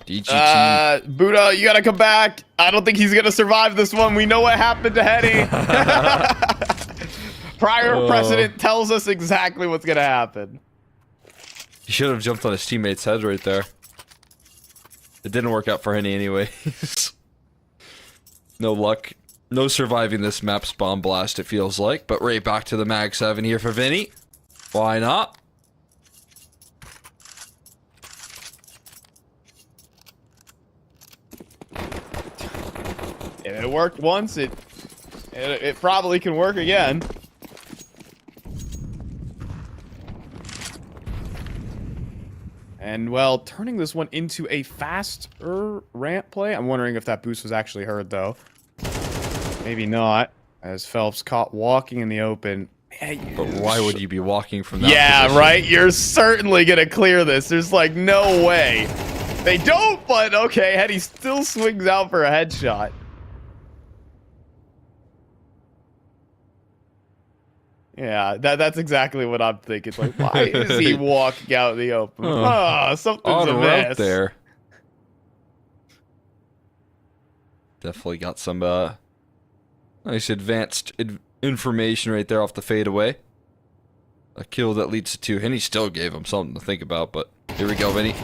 DGT. Buddha, you gotta come back. I don't think he's gonna survive this one. We know what happened to Henny. Prior precedent tells us exactly what's gonna happen. He should have jumped on his teammate's head right there. It didn't work out for Henny anyways. No luck. No surviving this map spawn blast, it feels like. But right back to the Mag 7 here for Vinny. Why not? If it worked once, it probably can work again. And, well, turning this one into a faster ramp play. I'm wondering if that boost was actually heard, though. Maybe not, as Phelps caught walking in the open. But why would you be walking from that position? Right? You're certainly gonna clear this. There's, like, no way. They don't, but okay, Henny still swings out for a headshot. Yeah, that's exactly what I'm thinking. Like, why is he walking out in the open? Something's amiss there. Definitely got some Nice advanced information right there off the fadeaway. A kill that leads to 2. And he still gave him something to think about, but here we go, Vinny.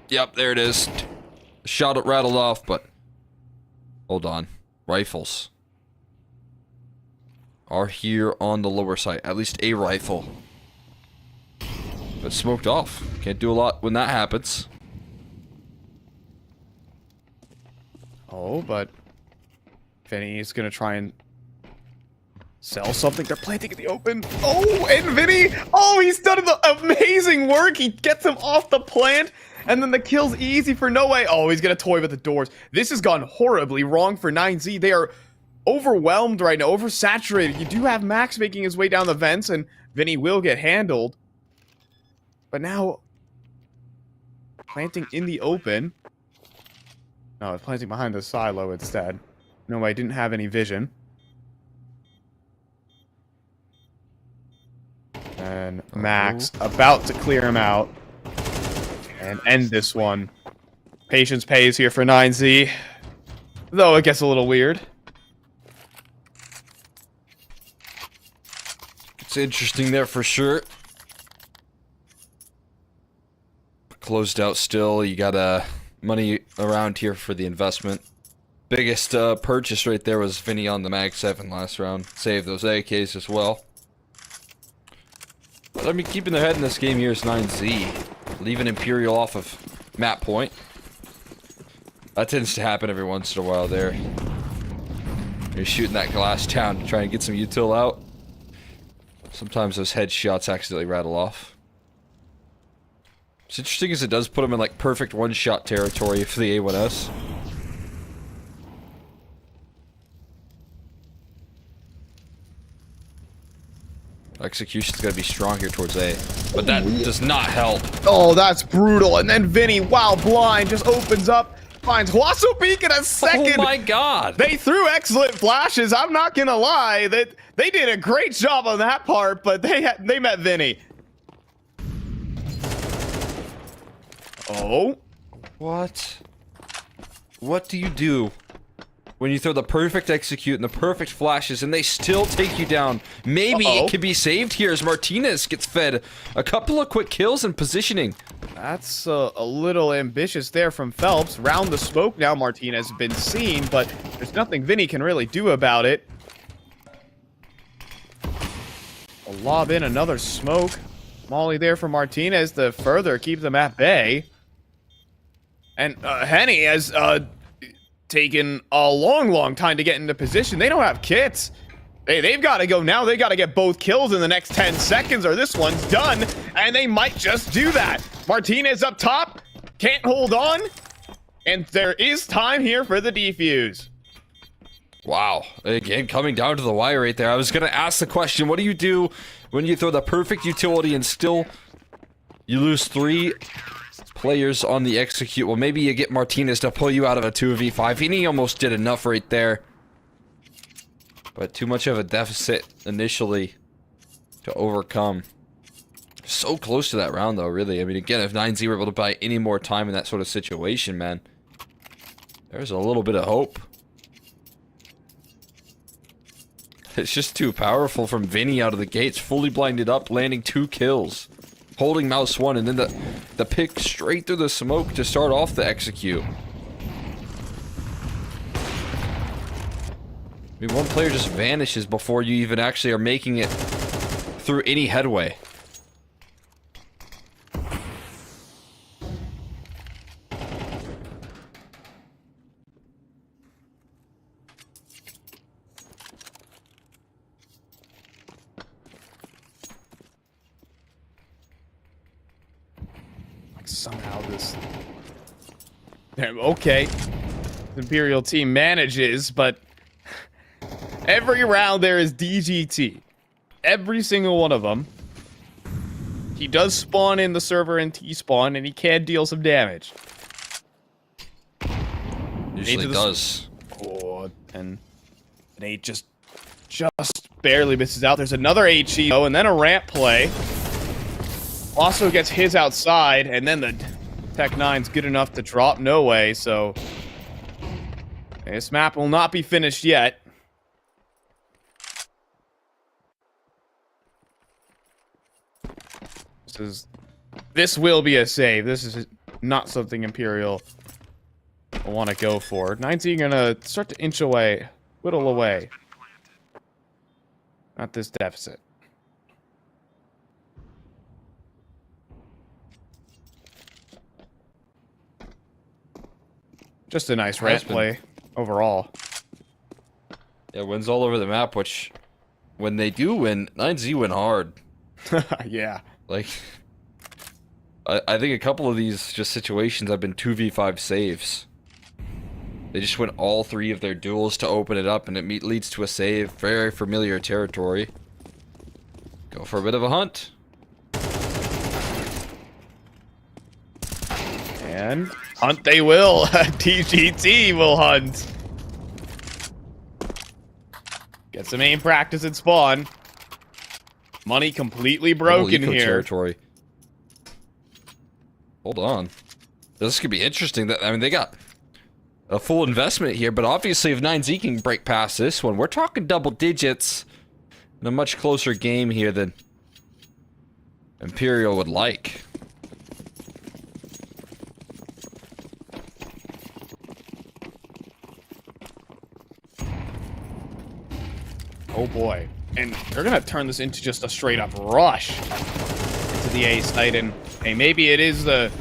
Yep, there it is. Shot it rattled off, but hold on. Rifles are here on the lower side. At least a rifle. But smoked off. Can't do a lot when that happens. Oh, but Vinny is going to try and sell something. They're planting in the open. Oh, and Vinny, oh, he's done the amazing work. He gets him off the plant, and then the kill's easy for No Way. Oh, he's going to toy with the doors. This has gone horribly wrong for 9Z. They are overwhelmed right now, oversaturated. You do have Max making his way down the vents, and Vinny will get handled. But now, planting in the open. No, it's planting behind the silo instead. No Way didn't have any vision. And Max about to clear him out and end this one. Patience pays here for 9Z, though it gets a little weird. It's interesting there for sure. Closed out still. You got money around here for the investment. Biggest purchase right there was Vinny on the Mag 7 last round. Saved those AKs as well. But I mean, keeping their head in this game here is 9Z. Leaving Imperial off of map point. That tends to happen every once in a while there. You're shooting that glass down to try and get some util out. Sometimes those headshots accidentally rattle off. What's interesting is it does put them in like perfect one-shot territory for the A1S. Execution's gonna be strong here towards A, but that does not help. Oh, that's brutal. And then Vinny, wow, blind, just opens up, finds Huaso Peak in a second. Oh my god. They threw excellent flashes. I'm not gonna lie, that they did a great job on that part, but they met Vinny. Oh. What? What do you do when you throw the perfect execute and the perfect flashes and they still take you down? Maybe it could be saved here as Martinez gets fed a couple of quick kills and positioning. That's a little ambitious there from Phelps. Round the smoke now, Martinez has been seen, but there's nothing Vinny can really do about it. I'll lob in another smoke. Molly there for Martinez to further keep them at bay. And Henny has taken a long time to get into position. They don't have kits. They've got to go now. They got to get both kills in the next 10 seconds or this one's done. And they might just do that. Martinez up top. Can't hold on. And there is time here for the defuse. Wow. Again, coming down to the wire right there. I was going to ask the question, what do you do when you throw the perfect utility and still you lose 3 players on the execute? Well, maybe you get Martinez to pull you out of a 2v5. And he almost did enough right there. But too much of a deficit initially to overcome. So close to that round, though, really. I mean, again, if 9Z were able to buy any more time in that sort of situation, man, there's a little bit of hope. It's just too powerful from Vinny out of the gates. Fully blinded up, landing 2 kills. Holding mouse 1, and then the pick straight through the smoke to start off the execute. I mean, one player just vanishes before you even actually are making it through any headway. Like somehow this... Okay. The Imperial team manages, but... Every round there is DGT. Every single one of them. He does spawn in the server and T-spawn, and he can deal some damage. Usually does. Oh, and Nate just barely misses out. There's another HE, though, and then a ramp play. Also gets his outside, and then the Tech 9's good enough to drop No Way, so... This map will not be finished yet. This will be a save. This is not something Imperial will want to go for. 9Z gonna start to inch away, whittle away. Not this deficit. Just a nice rant play overall. Yeah, wins all over the map, which when they do win, 9Z win hard. Yeah. Like, I think a couple of these just situations have been 2v5 saves. They just win all 3 of their duels to open it up, and it leads to a save. Very familiar territory. Go for a bit of a hunt. And hunt they will. TGT will hunt. Get some aim practice at spawn. Money completely broken here. Territory. Hold on. This could be interesting. I mean, they got a full investment here, but obviously if 9Z can break past this one, we're talking double digits in a much closer game here than Imperial would like. Oh boy. And they're gonna turn this into just a straight up rush into the A site, and hey, maybe it is the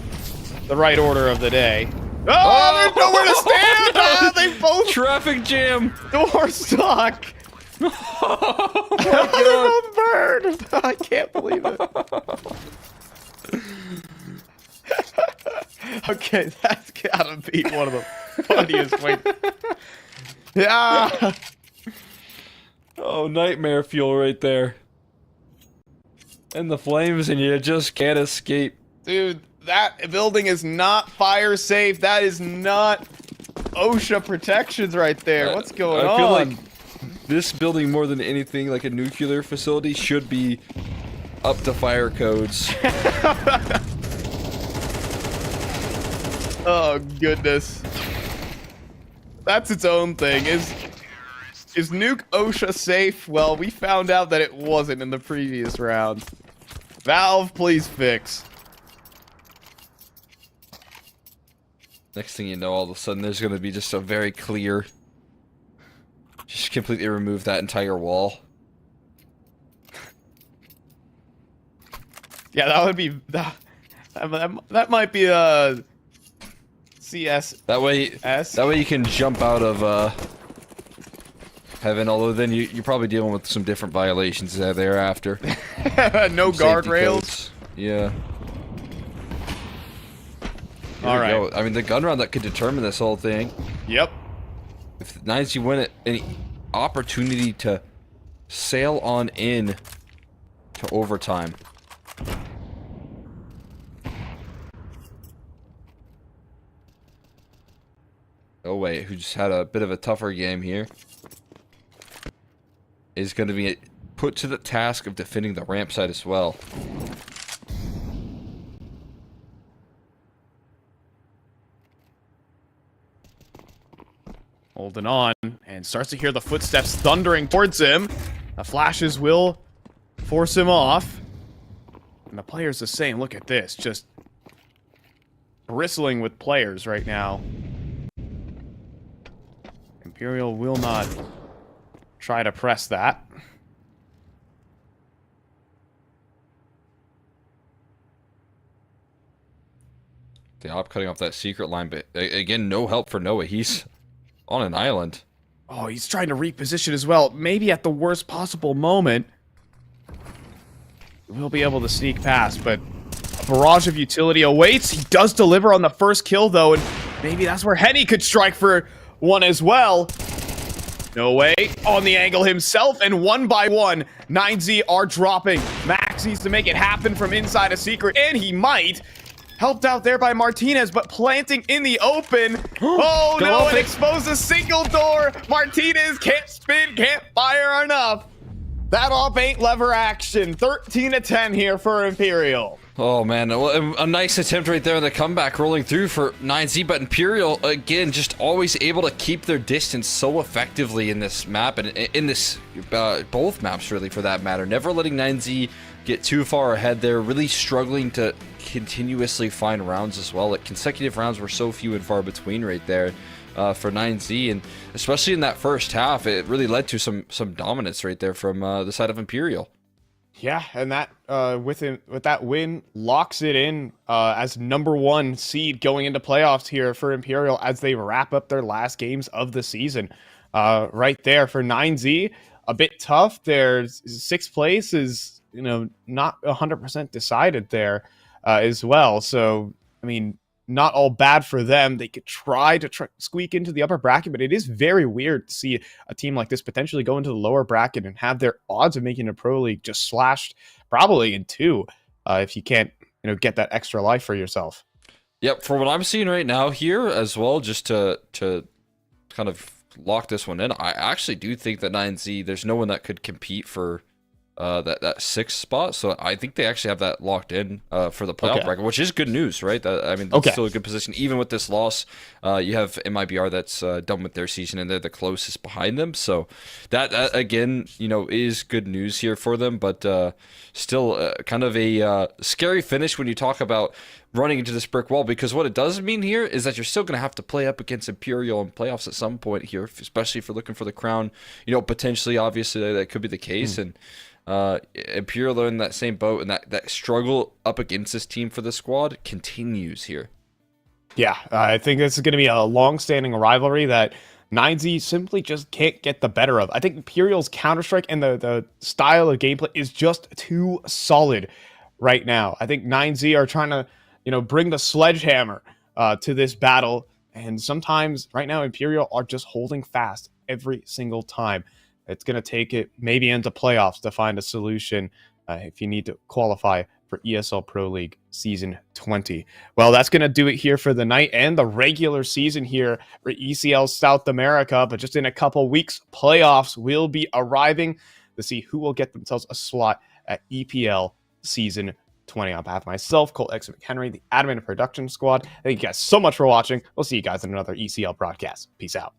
right order of the day. Oh, there's nowhere to stand! Ah, they both Traffic jam! door stuck! Oh They're both burned! I can't believe it. Okay, that's gotta be one of the funniest ways. Yeah! Oh, nightmare fuel right there. And the flames, and you just can't escape. Dude, that building is not fire safe. That is not OSHA protections right there. What's going on? I feel like this building, more than anything, like a nuclear facility, should be up to fire codes. Oh, goodness. That's its own thing. Is nuke OSHA safe? Well, we found out that it wasn't in the previous round. Valve, please fix. Next thing you know, all of a sudden, there's going to be just a very clear... Just completely remove that entire wall. Yeah, that would be... That might be CS. That way you can jump out of heaven, although then you're probably dealing with some different violations thereafter. No guardrails. Yeah. All right. Go. I mean, the gun round that could determine this whole thing. Yep. If the 9Z win it, any opportunity to sail on in to overtime. Oh wait, who just had a bit of a tougher game here, is going to be put to the task of defending the ramp site as well. Holding on, and starts to hear the footsteps thundering towards him. The flashes will force him off. And the players the same. Look at this, just bristling with players right now. Imperial will not try to press that. The op cutting off that secret line, but again, no help for Noah. He's on an island. Oh, he's trying to reposition as well. Maybe at the worst possible moment. We'll be able to sneak past, but a barrage of utility awaits. He does deliver on the first kill, though, and maybe that's where Henny could strike for one as well. No way. On the angle himself, and one by one, 9Z are dropping. Max needs to make it happen from inside a secret, and he might. Helped out there by Martinez, but planting in the open. Oh no, it exposed a single door. Martinez can't spin, can't fire enough. That off ain't lever action. 13-10 here for Imperial. Oh man, a nice attempt right there on the comeback rolling through for 9Z, but Imperial, again, just always able to keep their distance so effectively in this map, and in this, both maps really for that matter, never letting 9Z get too far ahead there. Really struggling to continuously find rounds as well. Like, consecutive rounds were so few and far between right there for 9Z, and especially in that first half, it really led to some dominance right there from the side of Imperial. Yeah, and that with that win locks it in as #1 seed going into playoffs here for Imperial as they wrap up their last games of the season. Right there for 9Z, a bit tough. There's 6th place is not 100% decided there as well. So I mean, not all bad for them. They could try to squeak into the upper bracket, but it is very weird to see a team like this potentially go into the lower bracket and have their odds of making a pro league just slashed probably in 2 if you can't get that extra life for yourself. Yep, for what I'm seeing right now here as well, just to kind of lock this one in, I actually do think that 9Z, there's no one that could compete for that 6th spot, so I think they actually have that locked in for the playoff bracket, which is good news, right? I mean, that's still a good position. Even with this loss, you have MIBR that's done with their season, and they're the closest behind them. So that again, is good news here for them. But still, kind of a scary finish when you talk about running into this brick wall, because what it does mean here is that you're still going to have to play up against Imperial in playoffs at some point here, especially if you're looking for the crown. Potentially, obviously, that could be the case, and Imperial are in that same boat, and that struggle up against this team for the squad continues here. Yeah, I think this is going to be a long-standing rivalry that 9Z simply just can't get the better of. I think Imperial's Counter-Strike and the style of gameplay is just too solid right now. I think 9Z are trying to, bring the sledgehammer to this battle, and sometimes right now Imperial are just holding fast every single time. It's going to take it maybe into playoffs to find a solution if you need to qualify for ESL Pro League Season 20. Well, that's going to do it here for the night and the regular season here for ECL South America. But just in a couple weeks, playoffs will be arriving to see who will get themselves a slot at EPL Season 20. On behalf of myself, Colt X McHenry, the admin and production squad, thank you guys so much for watching. We'll see you guys in another ECL broadcast. Peace out.